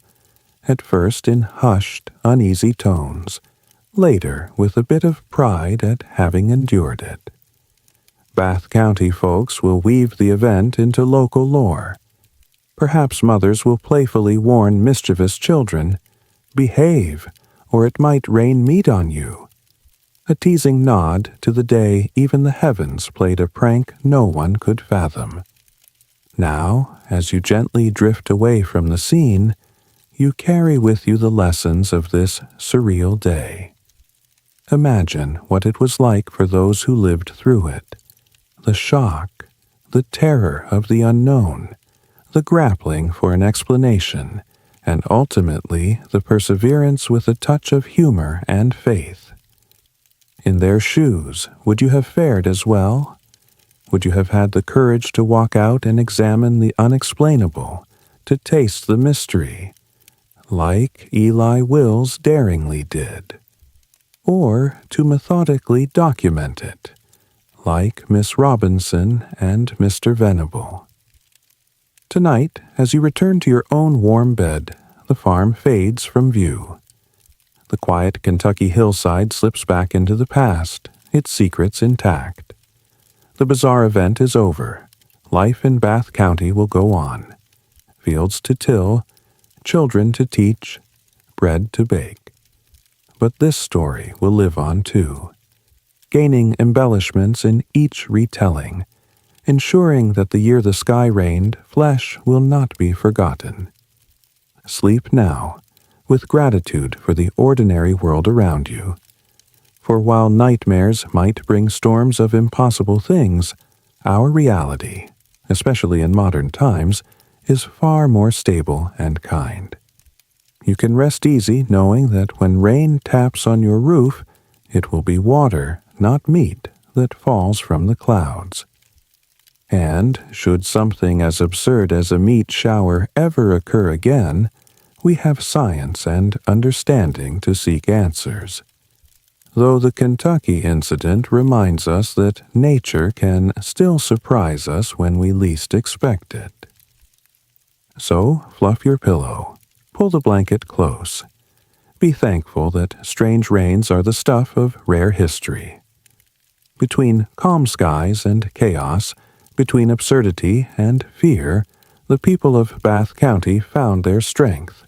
Speaker 1: at first in hushed, uneasy tones, later with a bit of pride at having endured it. Bath County folks will weave the event into local lore. Perhaps mothers will playfully warn mischievous children, "Behave, or it might rain meat on you," a teasing nod to the day even the heavens played a prank no one could fathom. Now, as you gently drift away from the scene, you carry with you the lessons of this surreal day. Imagine what it was like for those who lived through it. The shock, the terror of the unknown, the grappling for an explanation, and ultimately the perseverance with a touch of humor and faith. In their shoes, would you have fared as well? Would you have had the courage to walk out and examine the unexplainable, to taste the mystery, like Eli Wills daringly did? Or to methodically document it, like Miss Robinson and Mr. Venable? Tonight, as you return to your own warm bed, the farm fades from view. The quiet Kentucky hillside slips back into the past, its secrets intact. The bizarre event is over. Life in Bath County will go on. Fields to till, children to teach, bread to bake. But this story will live on too, gaining embellishments in each retelling, ensuring that the year the sky rained, flesh will not be forgotten. Sleep now, with gratitude for the ordinary world around you. For while nightmares might bring storms of impossible things, our reality, especially in modern times, is far more stable and kind. You can rest easy knowing that when rain taps on your roof, it will be water, not meat, that falls from the clouds. And should something as absurd as a meat shower ever occur again, we have science and understanding to seek answers. Though the Kentucky incident reminds us that nature can still surprise us when we least expect it. So, fluff your pillow, pull the blanket close. Be thankful that strange rains are the stuff of rare history. Between calm skies and chaos, between absurdity and fear, the people of Bath County found their strength,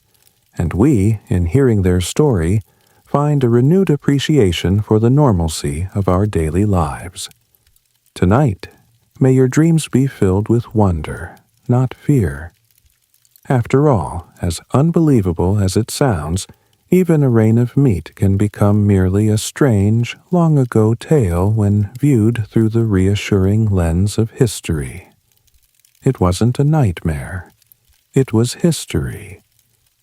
Speaker 1: and we, in hearing their story, find a renewed appreciation for the normalcy of our daily lives. Tonight, may your dreams be filled with wonder, not fear. After all, as unbelievable as it sounds, Even a reign of meat can become merely a strange, long-ago tale when viewed through the reassuring lens of history. It wasn't a nightmare. It was history,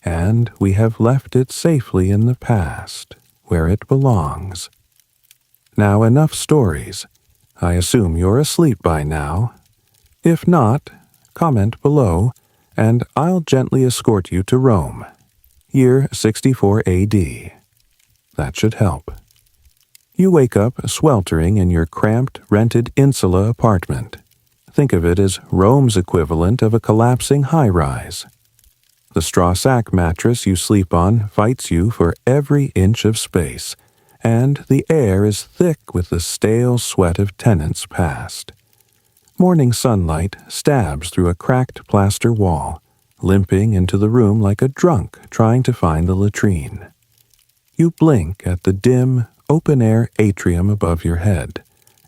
Speaker 1: and we have left it safely in the past, where it belongs. Now enough stories. I assume you're asleep by now. If not, comment below, and I'll gently escort you to Rome, year 64 AD. That should help. You wake up sweltering in your cramped, rented insula apartment. Think of it as Rome's equivalent of a collapsing high-rise. The straw sack mattress you sleep on fights you for every inch of space, and the air is thick with the stale sweat of tenants past. Morning sunlight stabs through a cracked plaster wall, limping into the room like a drunk trying to find the latrine. You blink at the dim, open-air atrium above your head,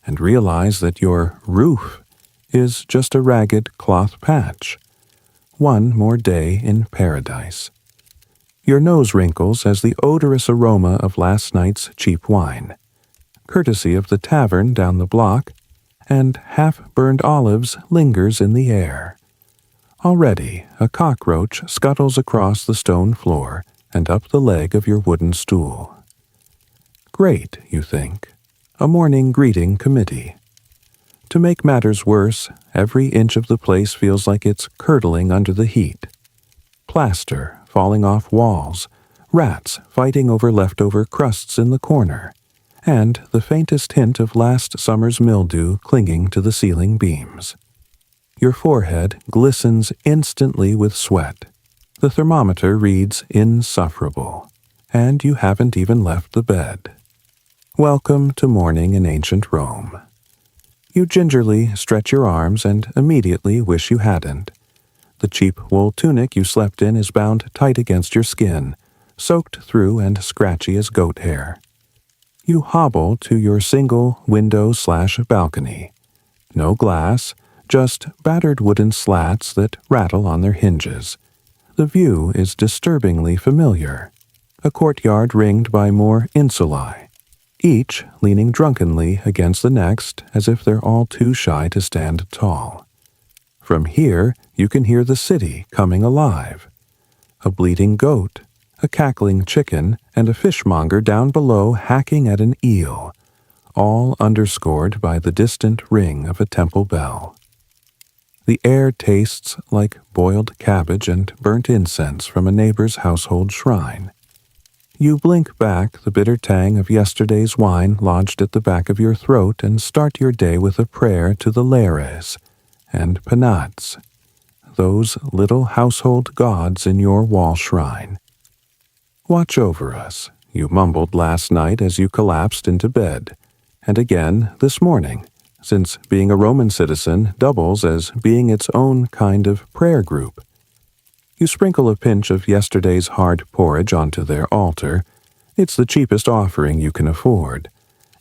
Speaker 1: and realize that your roof is just a ragged cloth patch. One more day in paradise. Your nose wrinkles as the odorous aroma of last night's cheap wine, courtesy of the tavern down the block, and half-burned olives lingers in the air. Already, a cockroach scuttles across the stone floor and up the leg of your wooden stool. Great, you think. A morning greeting committee. To make matters worse, every inch of the place feels like it's curdling under the heat. Plaster falling off walls, rats fighting over leftover crusts in the corner, and the faintest hint of last summer's mildew clinging to the ceiling beams. Your forehead glistens instantly with sweat. The thermometer reads insufferable, and you haven't even left the bed. Welcome to morning in ancient Rome. You gingerly stretch your arms and immediately wish you hadn't. The cheap wool tunic you slept in is bound tight against your skin, soaked through and scratchy as goat hair. You hobble to your single window/balcony. No glass, just battered wooden slats that rattle on their hinges. The view is disturbingly familiar. A courtyard ringed by more insulae, each leaning drunkenly against the next as if they're all too shy to stand tall. From here, you can hear the city coming alive. A bleating goat, a cackling chicken, and a fishmonger down below hacking at an eel, all underscored by the distant ring of a temple bell. The air tastes like boiled cabbage and burnt incense from a neighbor's household shrine. You blink back the bitter tang of yesterday's wine lodged at the back of your throat and start your day with a prayer to the Lares and Penates, those little household gods in your wall shrine. Watch over us, you mumbled last night as you collapsed into bed, and again this morning, since being a Roman citizen doubles as being its own kind of prayer group. You sprinkle a pinch of yesterday's hard porridge onto their altar. It's the cheapest offering you can afford.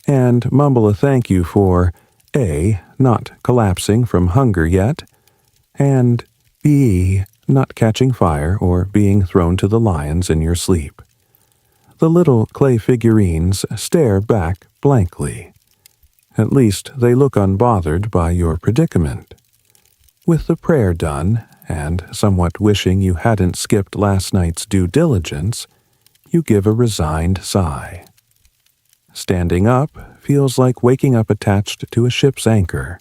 Speaker 1: And mumble a thank you for A, not collapsing from hunger yet, and B, not catching fire or being thrown to the lions in your sleep. The little clay figurines stare back blankly. At least they look unbothered by your predicament. With the prayer done, and somewhat wishing you hadn't skipped last night's due diligence, you give a resigned sigh. Standing up feels like waking up attached to a ship's anchor.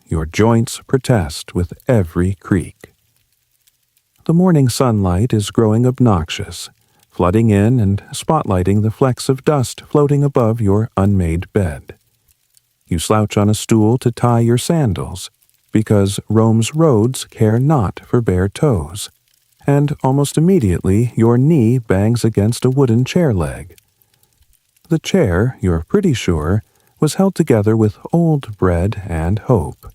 Speaker 1: Your joints protest with every creak. The morning sunlight is growing obnoxious, flooding in and spotlighting the flecks of dust floating above your unmade bed. You slouch on a stool to tie your sandals, because Rome's roads care not for bare toes, and almost immediately your knee bangs against a wooden chair leg. The chair, you're pretty sure, was held together with old bread and hope.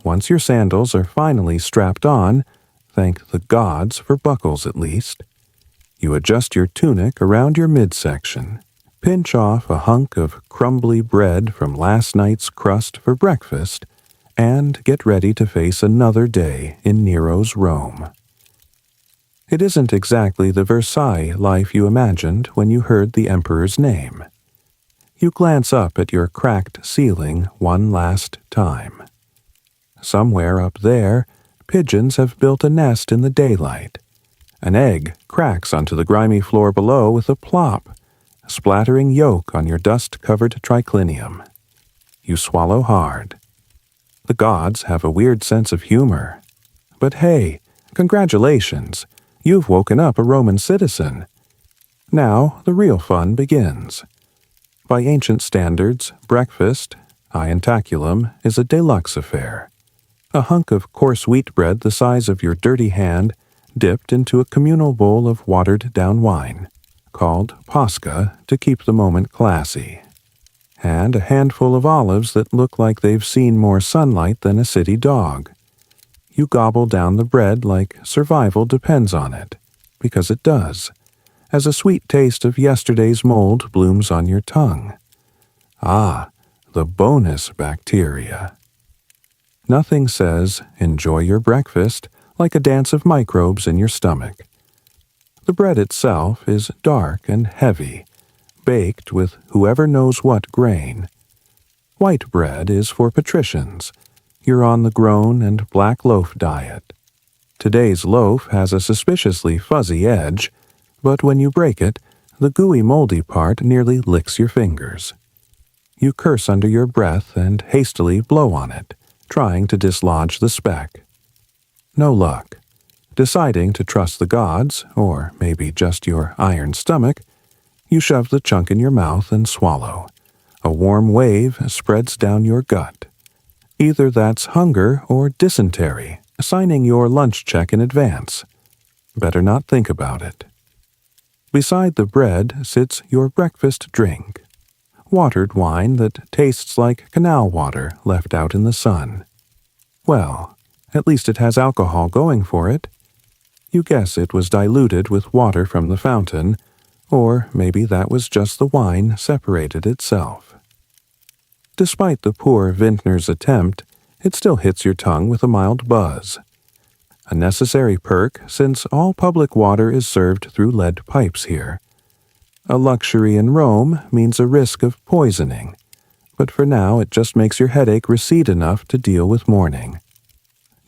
Speaker 1: Once your sandals are finally strapped on, thank the gods for buckles at least, you adjust your tunic around your midsection, pinch off a hunk of crumbly bread from last night's crust for breakfast, and get ready to face another day in Nero's Rome. It isn't exactly the Versailles life you imagined when you heard the emperor's name. You glance up at your cracked ceiling one last time. Somewhere up there, pigeons have built a nest in the daylight. An egg cracks onto the grimy floor below with a plop, splattering yolk on your dust-covered triclinium. You swallow hard. The gods have a weird sense of humor. But hey, congratulations, you've woken up a Roman citizen. Now the real fun begins. By ancient standards, breakfast, ientaculum, is a deluxe affair. A hunk of coarse wheat bread the size of your dirty hand, dipped into a communal bowl of watered-down wine, called Posca to keep the moment classy, and a handful of olives that look like they've seen more sunlight than a city dog. You gobble down the bread like survival depends on it, because it does, as a sweet taste of yesterday's mold blooms on your tongue. Ah, the bonus bacteria. Nothing says, enjoy your breakfast, like a dance of microbes in your stomach. The bread itself is dark and heavy, baked with whoever knows what grain. White bread is for patricians. You're on the grown and black loaf diet. Today's loaf has a suspiciously fuzzy edge, but when you break it, the gooey moldy part nearly licks your fingers. You curse under your breath and hastily blow on it, trying to dislodge the speck. No luck. Deciding to trust the gods, or maybe just your iron stomach, you shove the chunk in your mouth and swallow. A warm wave spreads down your gut. Either that's hunger or dysentery, signing your lunch check in advance. Better not think about it. Beside the bread sits your breakfast drink. Watered wine that tastes like canal water left out in the sun. Well, at least it has alcohol going for it. You guess it was diluted with water from the fountain, or maybe that was just the wine separated itself. Despite the poor vintner's attempt, it still hits your tongue with a mild buzz. A necessary perk since all public water is served through lead pipes here. A luxury in Rome means a risk of poisoning, but for now it just makes your headache recede enough to deal with morning.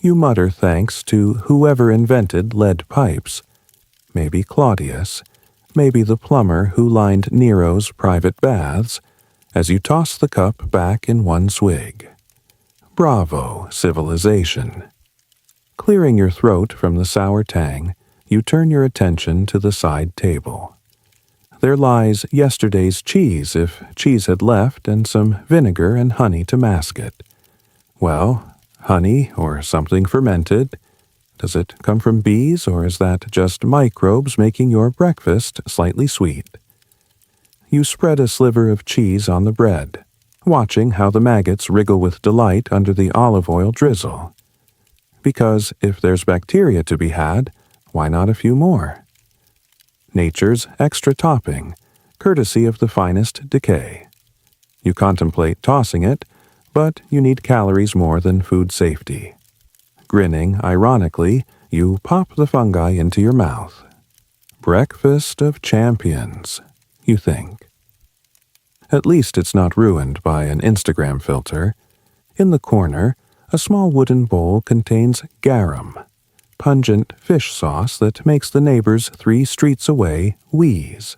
Speaker 1: You mutter thanks to whoever invented lead pipes. Maybe Claudius, maybe the plumber who lined Nero's private baths, as you toss the cup back in one swig. Bravo, civilization. Clearing your throat from the sour tang, you turn your attention to the side table. There lies yesterday's cheese if cheese had left and some vinegar and honey to mask it. Well, honey or something fermented. Does it come from bees or is that just microbes making your breakfast slightly sweet? You spread a sliver of cheese on the bread, watching how the maggots wriggle with delight under the olive oil drizzle. Because if there's bacteria to be had, why not a few more? Nature's extra topping, courtesy of the finest decay. You contemplate tossing it, but you need calories more than food safety. Grinning ironically, you pop the fungi into your mouth. Breakfast of champions, you think. At least it's not ruined by an Instagram filter. In the corner, a small wooden bowl contains garum, pungent fish sauce that makes the neighbors 3 streets away wheeze.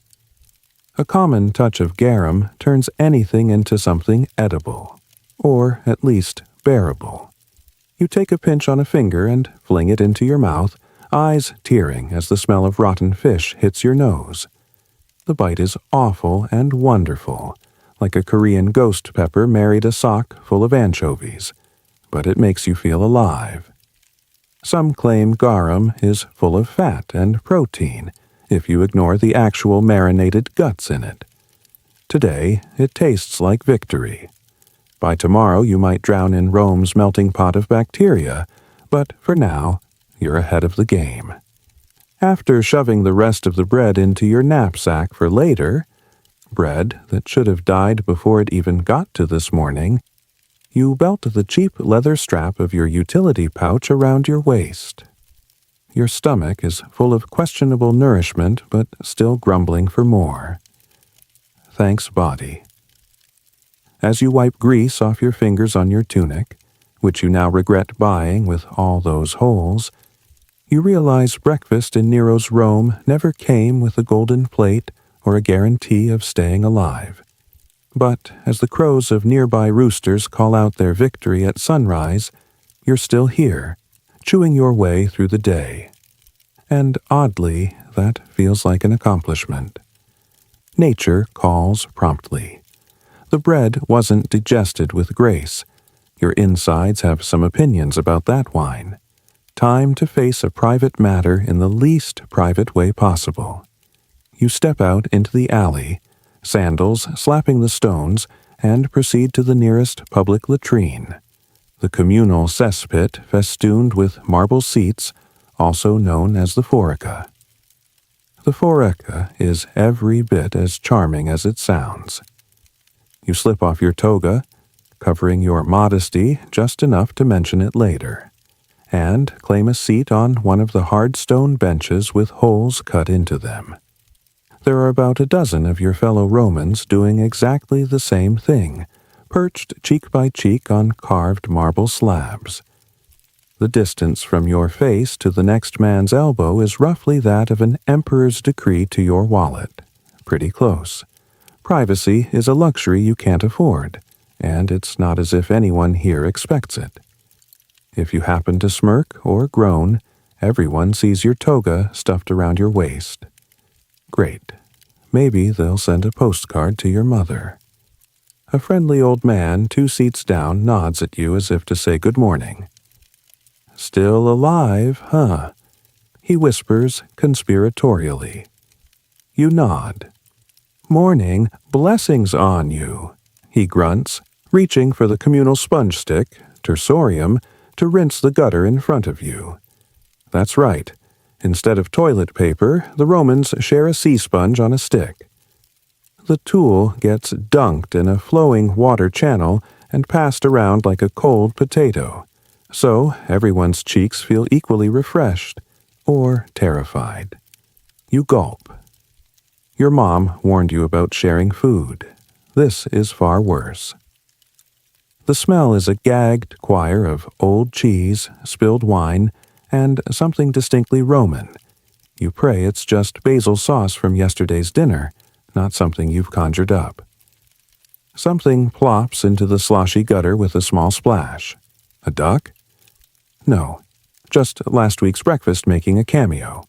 Speaker 1: A common touch of garum turns anything into something edible, or at least bearable. You take a pinch on a finger and fling it into your mouth, eyes tearing as the smell of rotten fish hits your nose. The bite is awful and wonderful, like a Korean ghost pepper married a sock full of anchovies, but it makes you feel alive. Some claim garum is full of fat and protein, if you ignore the actual marinated guts in it. Today, it tastes like victory. By tomorrow, you might drown in Rome's melting pot of bacteria, but for now, you're ahead of the game. After shoving the rest of the bread into your knapsack for later, bread that should have died before it even got to this morning, you belt the cheap leather strap of your utility pouch around your waist. Your stomach is full of questionable nourishment, but still grumbling for more. Thanks, body. As you wipe grease off your fingers on your tunic, which you now regret buying with all those holes, you realize breakfast in Nero's Rome never came with a golden plate or a guarantee of staying alive. But as the crows of nearby roosters call out their victory at sunrise, you're still here, chewing your way through the day. And oddly, that feels like an accomplishment. Nature calls promptly. The bread wasn't digested with grace. Your insides have some opinions about that wine. Time to face a private matter in the least private way possible. You step out into the alley, sandals slapping the stones, and proceed to the nearest public latrine. The communal cesspit festooned with marble seats, also known as the foraca. The foraca is every bit as charming as it sounds. You slip off your toga, covering your modesty just enough to mention it later, and claim a seat on one of the hard stone benches with holes cut into them. There are about a dozen of your fellow Romans doing exactly the same thing, perched cheek by cheek on carved marble slabs. The distance from your face to the next man's elbow is roughly that of an emperor's decree to your wallet. Pretty close. Privacy is a luxury you can't afford, and it's not as if anyone here expects it. If you happen to smirk or groan, everyone sees your toga stuffed around your waist. Great. Maybe they'll send a postcard to your mother. A friendly old man 2 seats down nods at you as if to say good morning. Still alive, huh? He whispers conspiratorially. You nod. Morning, blessings on you, he grunts, reaching for the communal sponge stick, tersorium, to rinse the gutter in front of you. That's right. Instead of toilet paper, the Romans share a sea sponge on a stick. The tool gets dunked in a flowing water channel and passed around like a cold potato, so everyone's cheeks feel equally refreshed or terrified. You gulp. Your mom warned you about sharing food. This is far worse. The smell is a gagged choir of old cheese, spilled wine, and something distinctly Roman. You pray it's just basil sauce from yesterday's dinner, not something you've conjured up. Something plops into the sloshy gutter with a small splash. A duck? No, just last week's breakfast making a cameo.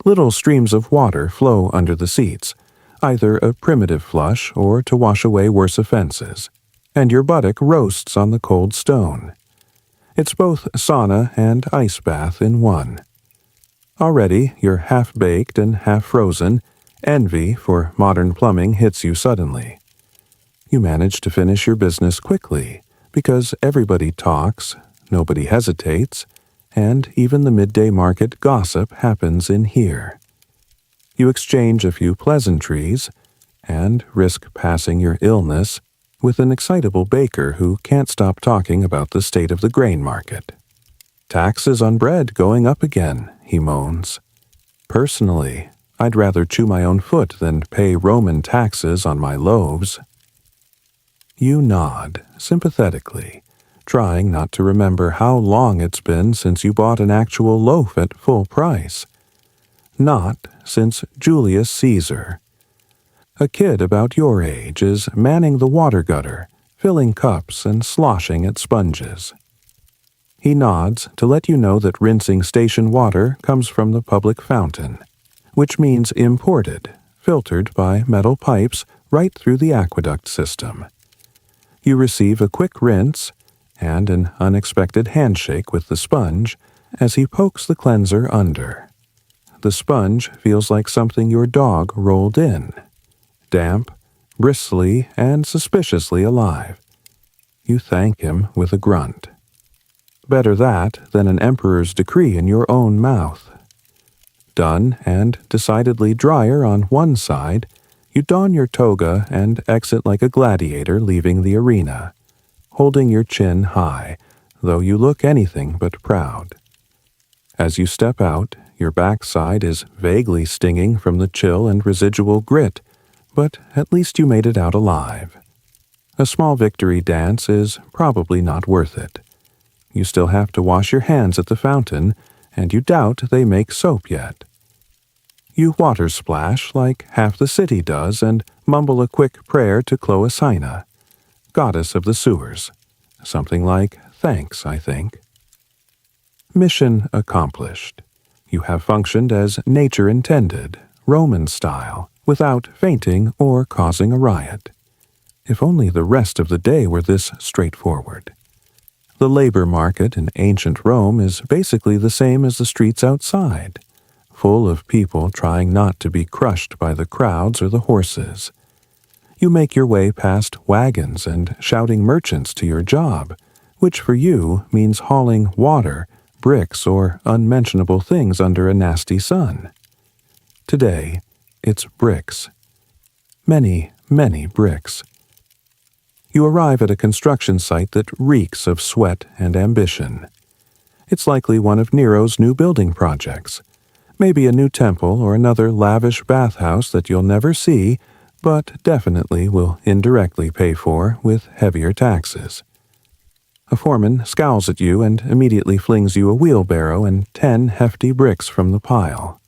Speaker 1: Little streams of water flow under the seats, either a primitive flush or to wash away worse offenses, and your buttock roasts on the cold stone. It's both sauna and ice bath in one. Already, you're half-baked and half-frozen. Envy for modern plumbing hits you suddenly. You manage to finish your business quickly, because everybody talks, nobody hesitates, and even the midday market gossip happens in here. You exchange a few pleasantries, and risk passing your illness with an excitable baker who can't stop talking about the state of the grain market. Taxes on bread going up again, he moans. Personally, I'd rather chew my own foot than pay Roman taxes on my loaves. You nod, sympathetically, trying not to remember how long it's been since you bought an actual loaf at full price. Not since Julius Caesar. A kid about your age is manning the water gutter, filling cups and sloshing at sponges. He nods to let you know that rinsing station water comes from the public fountain, which means imported, filtered by metal pipes right through the aqueduct system. You receive a quick rinse and an unexpected handshake with the sponge as he pokes the cleanser under. The sponge feels like something your dog rolled in. Damp, bristly, and suspiciously alive. You thank him with a grunt. Better that than an emperor's decree in your own mouth. Done and decidedly drier on one side, you don your toga and exit like a gladiator leaving the arena, holding your chin high, though you look anything but proud. As you step out, your backside is vaguely stinging from the chill and residual grit, but at least you made it out alive. A small victory dance is probably not worth it. You still have to wash your hands at the fountain, and you doubt they make soap yet. You water splash like half the city does and mumble a quick prayer to Cloacina, goddess of the sewers. Something like thanks, I think. Mission accomplished. You have functioned as nature intended, Roman style, without fainting or causing a riot. If only the rest of the day were this straightforward. The labor market in ancient Rome is basically the same as the streets outside, full of people trying not to be crushed by the crowds or the horses. You make your way past wagons and shouting merchants to your job, which for you means hauling water, bricks, or unmentionable things under a nasty sun. Today, it's bricks. Many, many bricks. You arrive at a construction site that reeks of sweat and ambition. It's likely one of Nero's new building projects. Maybe a new temple or another lavish bathhouse that you'll never see, but definitely will indirectly pay for with heavier taxes. A foreman scowls at you and immediately flings you a wheelbarrow and 10 hefty bricks from the pile.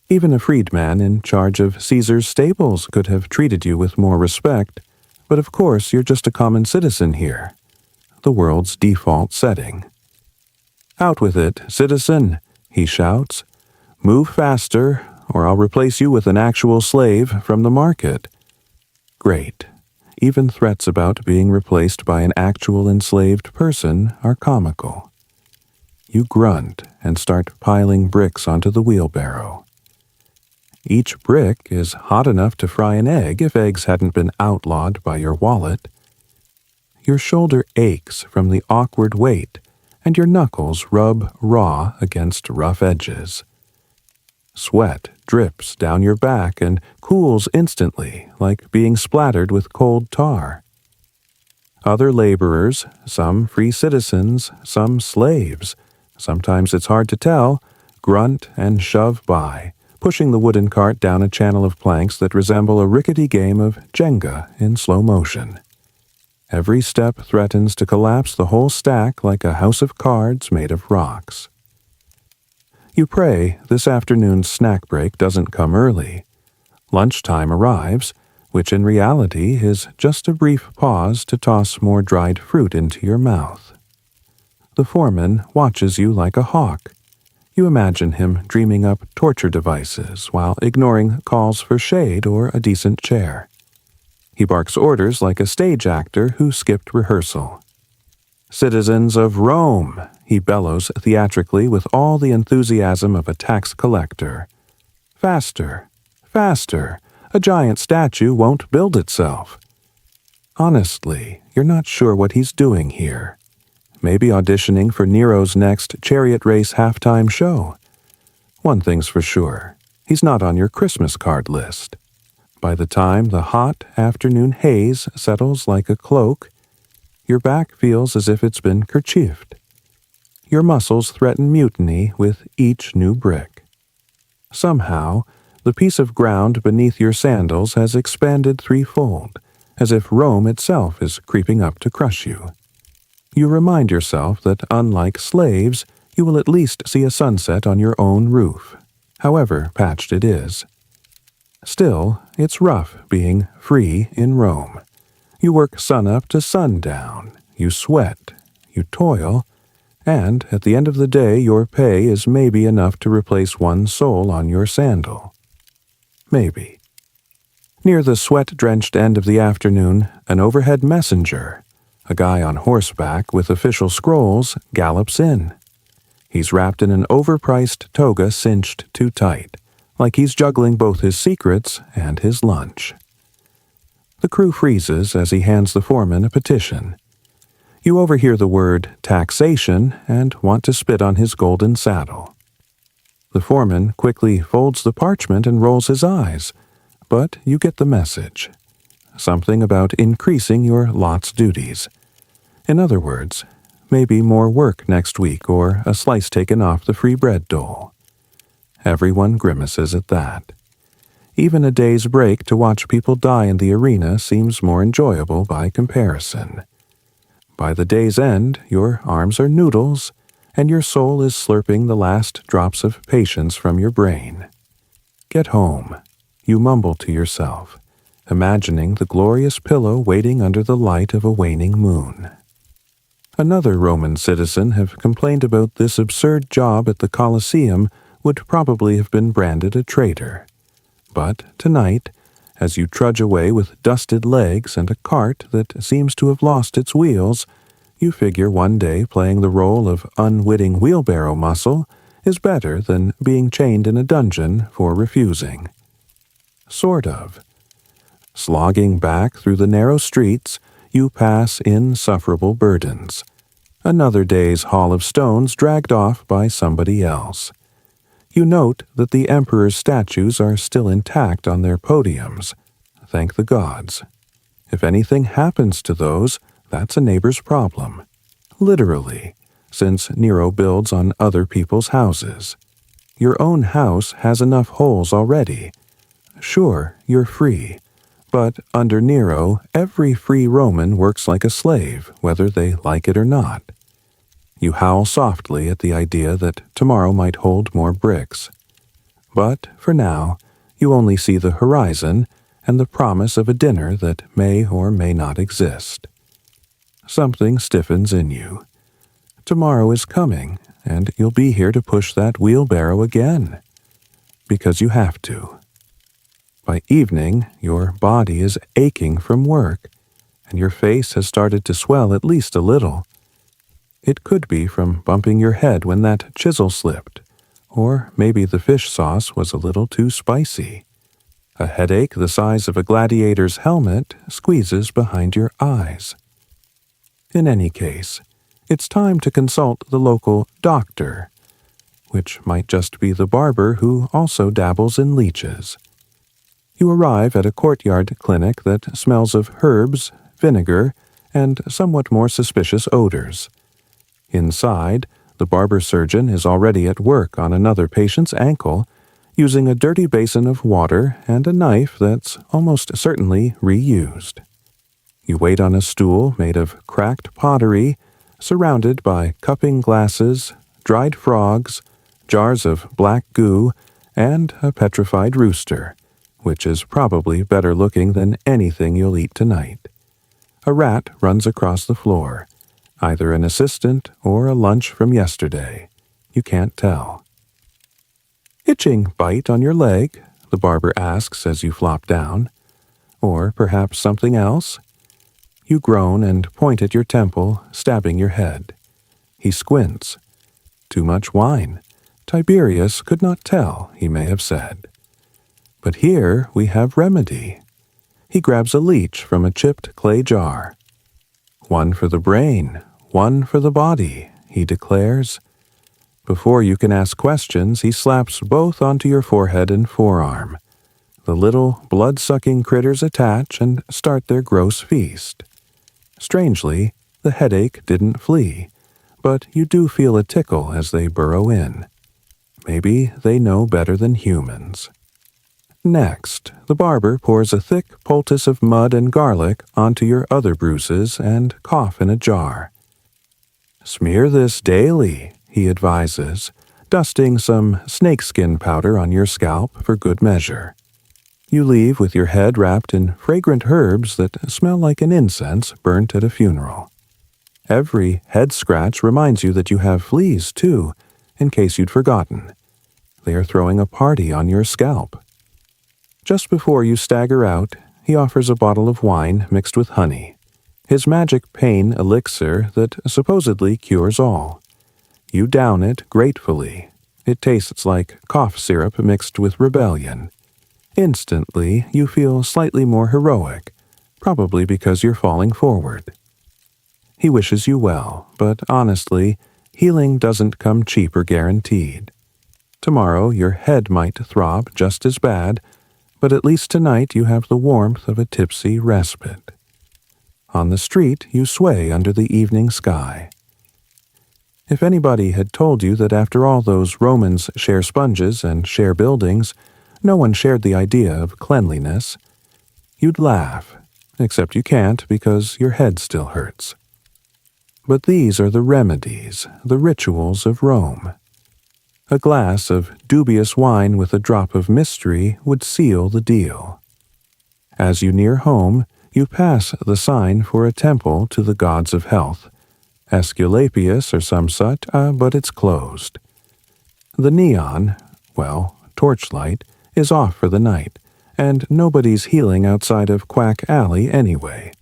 Speaker 1: Even a freedman in charge of Caesar's stables could have treated you with more respect, but of course you're just a common citizen here, the world's default setting. "Out with it, citizen," he shouts. "Move faster, or I'll replace you with an actual slave from the market." Great. Even threats about being replaced by an actual enslaved person are comical. You grunt and start piling bricks onto the wheelbarrow. Each brick is hot enough to fry an egg if eggs hadn't been outlawed by your wallet. Your shoulder aches from the awkward weight, and your knuckles rub raw against rough edges. Sweat drips down your back and cools instantly, like being splattered with cold tar. Other laborers, some free citizens, some slaves, sometimes it's hard to tell, grunt and shove by, pushing the wooden cart down a channel of planks that resemble a rickety game of Jenga in slow motion. Every step threatens to collapse the whole stack like a house of cards made of rocks. You pray this afternoon's snack break doesn't come early. Lunchtime arrives, which in reality is just a brief pause to toss more dried fruit into your mouth. The foreman watches you like a hawk. You imagine him dreaming up torture devices while ignoring calls for shade or a decent chair. He barks orders like a stage actor who skipped rehearsal. "Citizens of Rome," he bellows theatrically with all the enthusiasm of a tax collector. "Faster, faster, a giant statue won't build itself." Honestly, you're not sure what he's doing here. Maybe auditioning for Nero's next chariot race halftime show. One thing's for sure, he's not on your Christmas card list. By the time the hot afternoon haze settles like a cloak, your back feels as if it's been kerchiefed. Your muscles threaten mutiny with each new brick. Somehow, the piece of ground beneath your sandals has expanded threefold, as if Rome itself is creeping up to crush you. You remind yourself that unlike slaves, you will at least see a sunset on your own roof, however patched it is. Still, it's rough being free in Rome. You work sunup to sundown, you sweat, you toil, and at the end of the day your pay is maybe enough to replace one sole on your sandal. Maybe. Near the sweat-drenched end of the afternoon, an overhead messenger, a guy on horseback with official scrolls, gallops in. He's wrapped in an overpriced toga cinched too tight, like he's juggling both his secrets and his lunch. The crew freezes as he hands the foreman a petition. You overhear the word taxation and want to spit on his golden saddle. The foreman quickly folds the parchment and rolls his eyes, but you get the message. Something about increasing your lot's duties. In other words, Maybe more work next week or a slice taken off the free bread dole. Everyone grimaces at that. Even a day's break to watch people die in the arena seems more enjoyable by comparison. By the day's end, your arms are noodles, and your soul is slurping the last drops of patience from your brain. Get home, you mumble to yourself, imagining the glorious pillow waiting under the light of a waning moon. Another Roman citizen have complained about this absurd job at the Colosseum would probably have been branded a traitor. But tonight, as you trudge away with dusted legs and a cart that seems to have lost its wheels, you figure one day playing the role of unwitting wheelbarrow muscle is better than being chained in a dungeon for refusing. Sort of. Slogging back through the narrow streets, you pass insufferable burdens. Another day's haul of stones dragged off by somebody else. You note that the emperor's statues are still intact on their podiums. Thank the gods. If anything happens to those, that's a neighbor's problem. Literally, since Nero builds on other people's houses. Your own house has enough holes already. Sure, you're free, but under Nero, every free Roman works like a slave, whether they like it or not. You howl softly at the idea that tomorrow might hold more bricks. But, for now, you only see the horizon and the promise of a dinner that may or may not exist. Something stiffens in you. Tomorrow is coming, and you'll be here to push that wheelbarrow again. Because you have to. By evening, your body is aching from work, and your face has started to swell at least a little. It could be from bumping your head when that chisel slipped, or maybe the fish sauce was a little too spicy. A headache the size of a gladiator's helmet squeezes behind your eyes. In any case, it's time to consult the local doctor, which might just be the barber who also dabbles in leeches. You arrive at a courtyard clinic that smells of herbs, vinegar, and somewhat more suspicious odors. Inside, the barber surgeon is already at work on another patient's ankle, using a dirty basin of water and a knife that's almost certainly reused. You wait on a stool made of cracked pottery, surrounded by cupping glasses, dried frogs, jars of black goo, and a petrified rooster, which is probably better looking than anything you'll eat tonight. A rat runs across the floor, either an assistant or a lunch from yesterday. You can't tell. Itching bite on your leg? The barber asks as you flop down. Or perhaps something else? You groan and point at your temple, stabbing your head. He squints. Too much wine. Tiberius could not tell, he may have said. But here we have remedy. He grabs a leech from a chipped clay jar. One for the brain, one for the body, he declares. Before you can ask questions, he slaps both onto your forehead and forearm. The little blood-sucking critters attach and start their gross feast. Strangely, the headache didn't flee, but you do feel a tickle as they burrow in. Maybe they know better than humans. Next, the barber pours a thick poultice of mud and garlic onto your other bruises and cough in a jar. Smear this daily, he advises, dusting some snakeskin powder on your scalp for good measure. You leave with your head wrapped in fragrant herbs that smell like an incense burnt at a funeral. Every head scratch reminds you that you have fleas, too, in case you'd forgotten. They are throwing a party on your scalp. Just before you stagger out, he offers a bottle of wine mixed with honey, his magic pain elixir that supposedly cures all. You down it gratefully. It tastes like cough syrup mixed with rebellion. Instantly, you feel slightly more heroic, probably because you're falling forward. He wishes you well, but honestly, healing doesn't come cheap or guaranteed. Tomorrow your head might throb just as bad, but at least tonight you have the warmth of a tipsy respite. On the street you sway under the evening sky. If anybody had told you that after all those Romans share sponges and share buildings, no one shared the idea of cleanliness, you'd laugh, except you can't because your head still hurts. But these are the remedies, the rituals of Rome. A glass of dubious wine with a drop of mystery would seal the deal. As you near home, you pass the sign for a temple to the gods of health, Aesculapius or some such, but it's closed. The neon, well, torchlight, is off for the night, and nobody's healing outside of Quack Alley anyway.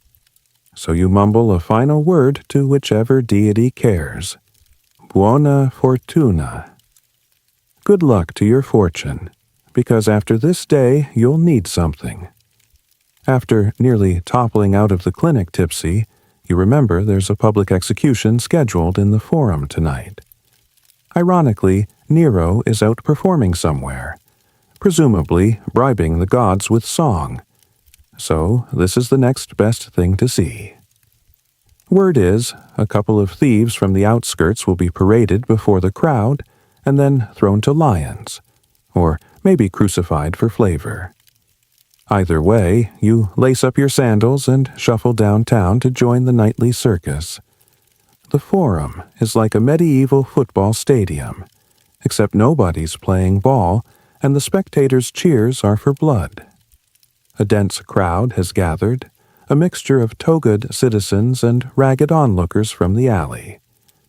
Speaker 1: So you mumble a final word to whichever deity cares. Buona fortuna. Good luck to your fortune, because after this day you'll need something. After nearly toppling out of the clinic tipsy, you remember there's a public execution scheduled in the Forum tonight. Ironically, Nero is out performing somewhere, presumably bribing the gods with song. So this is the next best thing to see. Word is, a couple of thieves from the outskirts will be paraded before the crowd and then thrown to lions, or maybe crucified for flavor. Either way, you lace up your sandals and shuffle downtown to join the nightly circus. The Forum is like a medieval football stadium, except nobody's playing ball and the spectators' cheers are for blood. A dense crowd has gathered, a mixture of togaed citizens and ragged onlookers from the alley.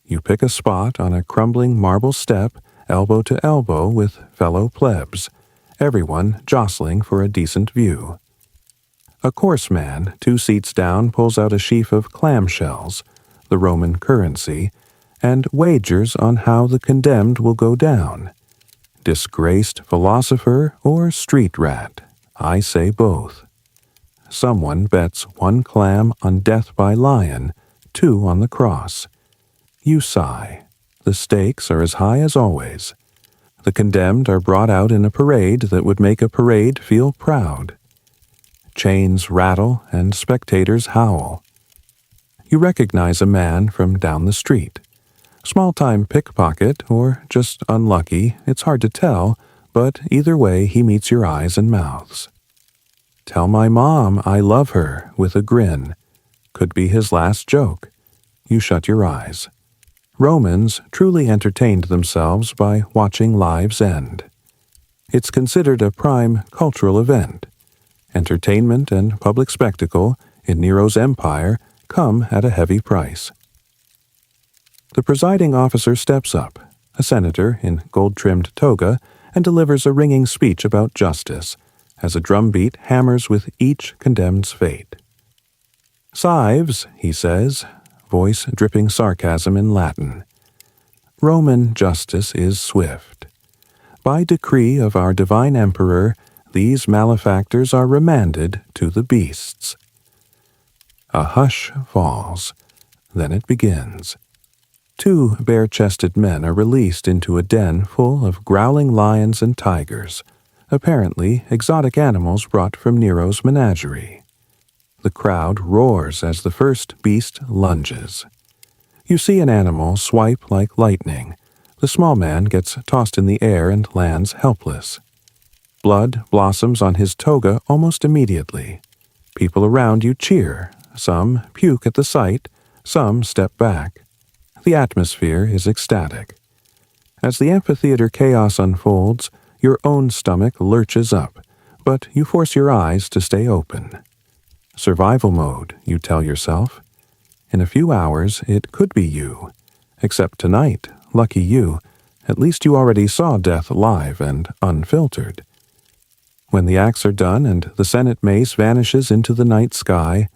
Speaker 1: You pick a spot on a crumbling marble step, elbow to elbow with fellow plebs, everyone jostling for a decent view. A coarse man, 2 seats down, pulls out a sheaf of clamshells, the Roman currency, and wagers on how the condemned will go down. Disgraced philosopher or street rat? I say both. Someone bets 1 clam on death by lion, 2 on the cross. You sigh. The stakes are as high as always. The condemned are brought out in a parade that would make a parade feel proud. Chains rattle and spectators howl. You recognize a man from down the street. Small-time pickpocket or just unlucky, it's hard to tell, but either way he meets your eyes and mouths. Tell my mom I love her with a grin. Could be his last joke. You shut your eyes. Romans truly entertained themselves by watching lives end. It's considered a prime cultural event. Entertainment and public spectacle in Nero's empire come at a heavy price. The presiding officer steps up, a senator in gold-trimmed toga, and delivers a ringing speech about justice, as a drumbeat hammers with each condemned's fate. Cives, he says, voice dripping sarcasm in Latin. Roman justice is swift. By decree of our divine emperor, these malefactors are remanded to the beasts. A hush falls. Then it begins. 2 bare-chested men are released into a den full of growling lions and tigers, apparently exotic animals brought from Nero's menagerie. The crowd roars as the first beast lunges. You see an animal swipe like lightning. The small man gets tossed in the air and lands helpless. Blood blossoms on his toga almost immediately. People around you cheer. Some puke at the sight. Some step back. The atmosphere is ecstatic. As the amphitheater chaos unfolds, your own stomach lurches up, but you force your eyes to stay open. Survival mode, you tell yourself. In a few hours, it could be you. Except tonight, lucky you, at least you already saw death live and unfiltered. When the acts are done and the Senate mace vanishes into the night sky,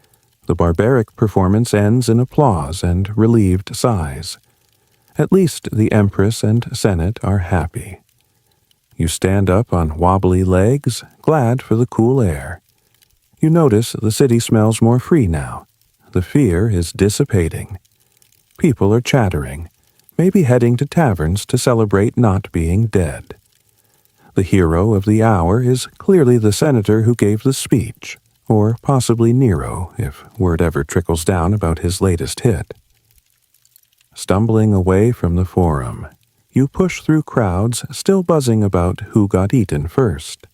Speaker 1: the barbaric performance ends in applause and relieved sighs. At least the Empress and Senate are happy. You stand up on wobbly legs, glad for the cool air. You notice the city smells more free now. The fear is dissipating. People are chattering, maybe heading to taverns to celebrate not being dead. The hero of the hour is clearly the senator who gave the speech, or possibly Nero, if word ever trickles down about his latest hit. Stumbling away from the forum, you push through crowds still buzzing about who got eaten first.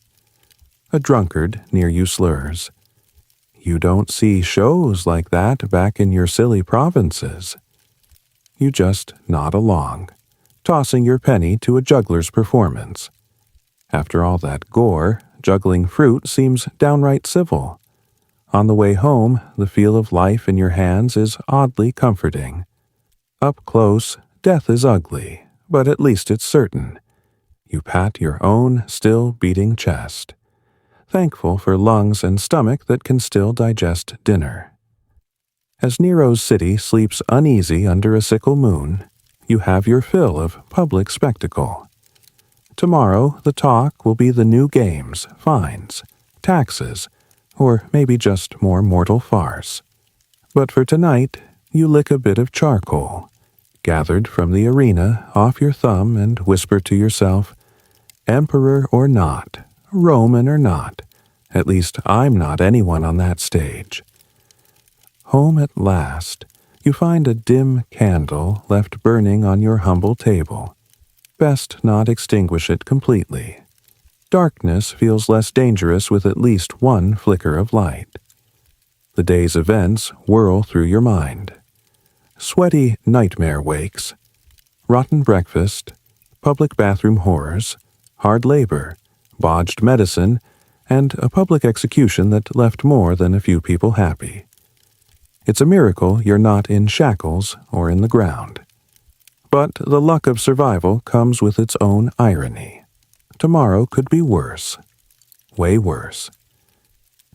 Speaker 1: A drunkard near you slurs. You don't see shows like that back in your silly provinces. You just nod along, tossing your penny to a juggler's performance. After all that gore, juggling fruit seems downright civil. On the way home, the feel of life in your hands is oddly comforting. Up close, death is ugly, but at least it's certain. You pat your own still beating chest, thankful for lungs and stomach that can still digest dinner. As Nero's city sleeps uneasy under a sickle moon, you have your fill of public spectacle. Tomorrow, the talk will be the new games, fines, taxes, or maybe just more mortal farce. But for tonight, you lick a bit of charcoal, gathered from the arena, off your thumb and whisper to yourself, Emperor or not, Roman or not, at least I'm not anyone on that stage. Home at last, you find a dim candle left burning on your humble table. Best not extinguish it completely. Darkness feels less dangerous with at least one flicker of light. The day's events whirl through your mind. Sweaty nightmare wakes, rotten breakfast, public bathroom horrors, hard labor, bodged medicine, and a public execution that left more than a few people happy. It's a miracle you're not in shackles or in the ground. But the luck of survival comes with its own irony. Tomorrow could be worse. Way worse.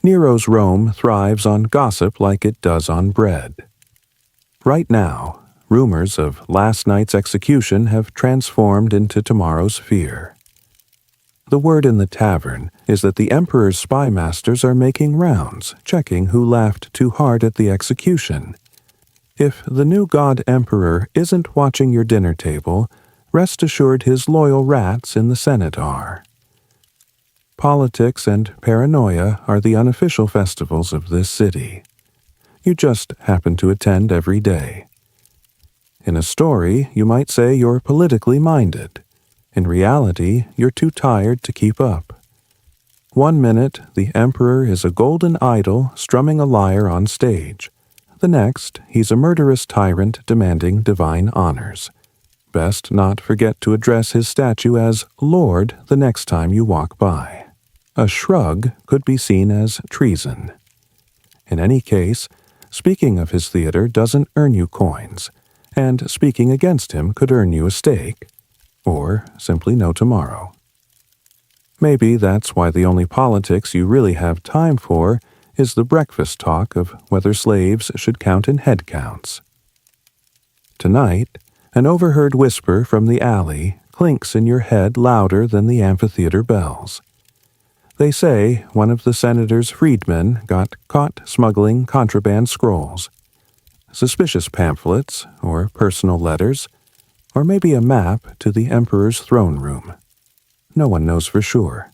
Speaker 1: Nero's Rome thrives on gossip like it does on bread. Right now, rumors of last night's execution have transformed into tomorrow's fear. The word in the tavern is that the emperor's spy masters are making rounds, checking who laughed too hard at the execution. If the new god emperor isn't watching your dinner table, rest assured his loyal rats in the Senate are. Politics and paranoia are the unofficial festivals of this city. You just happen to attend every day. In a story, you might say you're politically minded. In reality, you're too tired to keep up. 1 minute, the emperor is a golden idol strumming a lyre on stage. The next, he's a murderous tyrant demanding divine honors. Best not forget to address his statue as Lord the next time you walk by. A shrug could be seen as treason. In any case, speaking of his theater doesn't earn you coins, and speaking against him could earn you a steak, or simply no tomorrow. Maybe that's why the only politics you really have time for is the breakfast talk of whether slaves should count in head counts. Tonight, an overheard whisper from the alley clinks in your head louder than the amphitheater bells. They say one of the senator's freedmen got caught smuggling contraband scrolls, suspicious pamphlets or personal letters, or maybe a map to the emperor's throne room. No one knows for sure.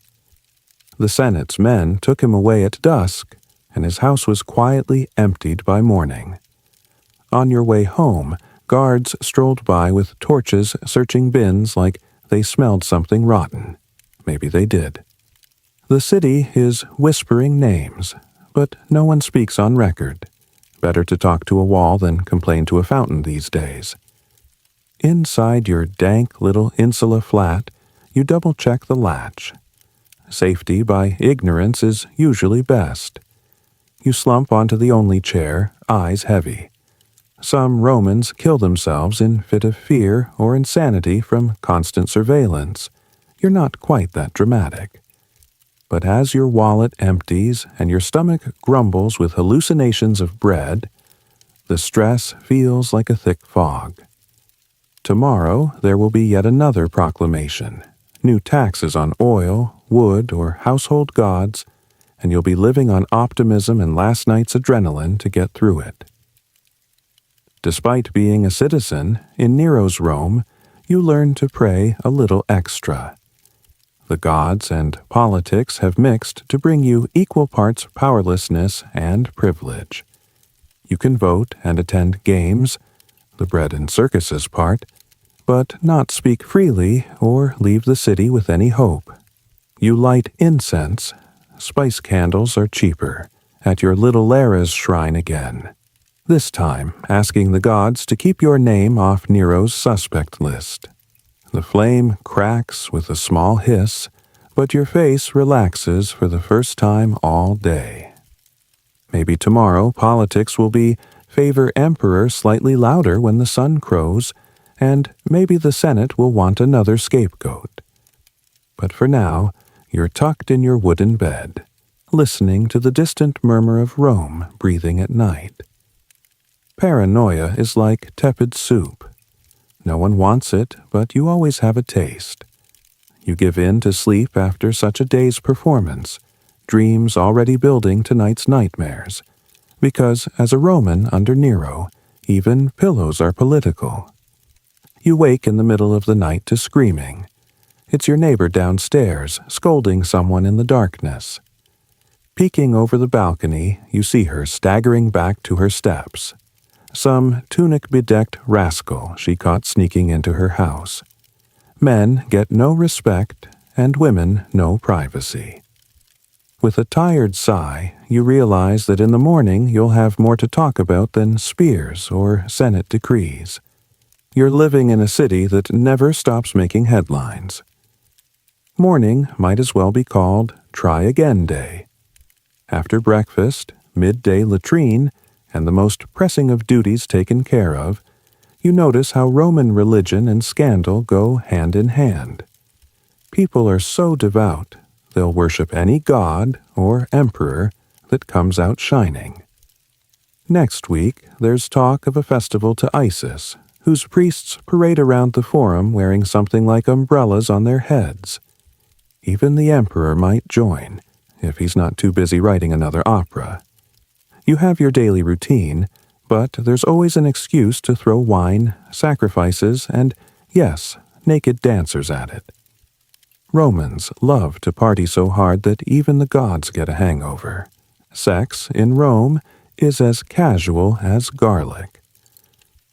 Speaker 1: The Senate's men took him away at dusk, and his house was quietly emptied by morning. On your way home, guards strolled by with torches searching bins like they smelled something rotten. Maybe they did. The city is whispering names, but no one speaks on record. Better to talk to a wall than complain to a fountain these days. Inside your dank little insula flat, you double-check the latch. Safety by ignorance is usually best. You slump onto the only chair, eyes heavy. Some Romans kill themselves in fit of fear or insanity from constant surveillance. You're not quite that dramatic. But as your wallet empties and your stomach grumbles with hallucinations of bread, the stress feels like a thick fog. Tomorrow there will be yet another proclamation, new taxes on oil, wood, or household gods, and you'll be living on optimism and last night's adrenaline to get through it. Despite being a citizen, in Nero's Rome, you learn to pray a little extra. The gods and politics have mixed to bring you equal parts powerlessness and privilege. You can vote and attend games. the bread and circuses part, but not speak freely or leave the city with any hope. You light incense. Spice candles are cheaper, at your little Lara's shrine again, this time asking the gods to keep your name off Nero's suspect list. The flame cracks with a small hiss, but your face relaxes for the first time all day. Maybe tomorrow politics will be favor emperor slightly louder when the sun crows, and maybe the Senate will want another scapegoat. But for now, you're tucked in your wooden bed, listening to the distant murmur of Rome breathing at night. Paranoia is like tepid soup. No one wants it, but you always have a taste. You give in to sleep after such a day's performance, dreams already building tonight's nightmares, because as a Roman under Nero, even pillows are political. You wake in the middle of the night to screaming. It's your neighbor downstairs, scolding someone in the darkness. Peeking over the balcony, you see her staggering back to her steps. Some tunic-bedecked rascal she caught sneaking into her house. Men get no respect, and women no privacy. With a tired sigh, you realize that in the morning you'll have more to talk about than spears or Senate decrees. You're living in a city that never stops making headlines. Morning might as well be called Try Again Day. After breakfast, midday latrine, and the most pressing of duties taken care of, you notice how Roman religion and scandal go hand in hand. People are so devout, they'll worship any god or emperor that comes out shining. Next week, there's talk of a festival to Isis, whose priests parade around the forum wearing something like umbrellas on their heads. Even the emperor might join, if he's not too busy writing another opera. You have your daily routine, but there's always an excuse to throw wine, sacrifices, and, yes, naked dancers at it. Romans love to party so hard that even the gods get a hangover. Sex, in Rome, is as casual as garlic.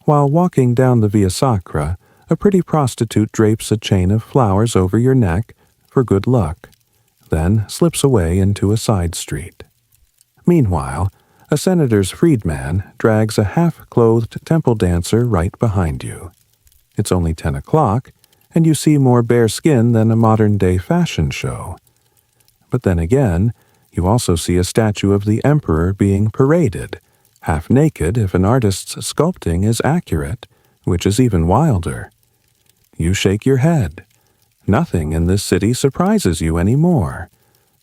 Speaker 1: While walking down the Via Sacra, a pretty prostitute drapes a chain of flowers over your neck for good luck, then slips away into a side street. Meanwhile, a senator's freedman drags a half-clothed temple dancer right behind you. It's only 10 o'clock, and you see more bare skin than a modern-day fashion show. But then again, you also see a statue of the emperor being paraded, half-naked if an artist's sculpting is accurate, which is even wilder. You shake your head. Nothing in this city surprises you anymore.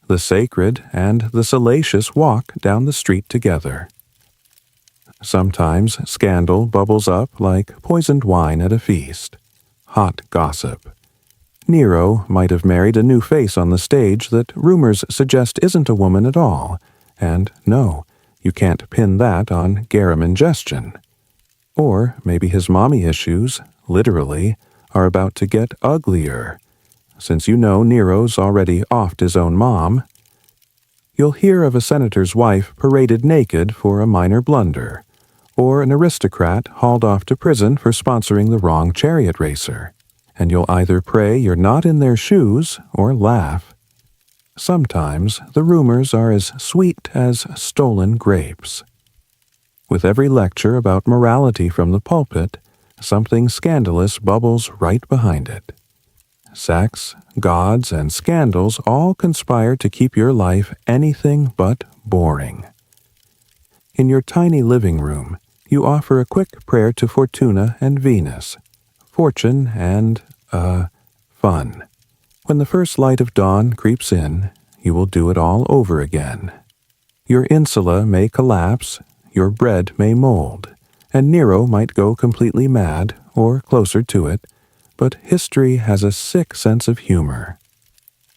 Speaker 1: The sacred and the salacious walk down the street together. Sometimes scandal bubbles up like poisoned wine at a feast. Hot gossip. Nero might have married a new face on the stage that rumors suggest isn't a woman at all, and no, you can't pin that on garum ingestion. Or maybe his mommy issues, literally, are about to get uglier. Since you know Nero's already offed his own mom, you'll hear of a senator's wife paraded naked for a minor blunder, or an aristocrat hauled off to prison for sponsoring the wrong chariot racer, and you'll either pray you're not in their shoes or laugh. Sometimes the rumors are as sweet as stolen grapes. With every lecture about morality from the pulpit, something scandalous bubbles right behind it. Sex, gods, and scandals all conspire to keep your life anything but boring. In your tiny living room, you offer a quick prayer to Fortuna and Venus, fortune and, fun. When the first light of dawn creeps in, you will do it all over again. Your insula may collapse, your bread may mold, and Nero might go completely mad, or closer to it, but history has a sick sense of humor.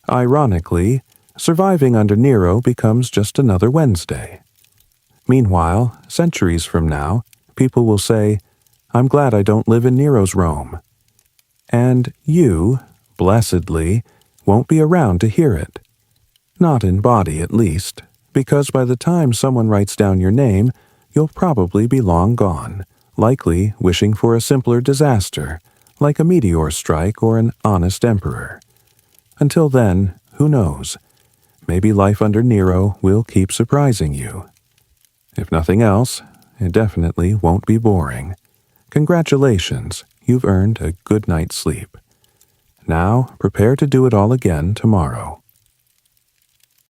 Speaker 1: Ironically, surviving under Nero becomes just another Wednesday. Meanwhile, centuries from now, people will say, "I'm glad I don't live in Nero's Rome." And you, blessedly, won't be around to hear it. Not in body, at least, because by the time someone writes down your name, you'll probably be long gone, likely wishing for a simpler disaster, like a meteor strike or an honest emperor. Until then, who knows? Maybe life under Nero will keep surprising you. If nothing else, it definitely won't be boring. Congratulations, you've earned a good night's sleep. Now, prepare to do it all again tomorrow.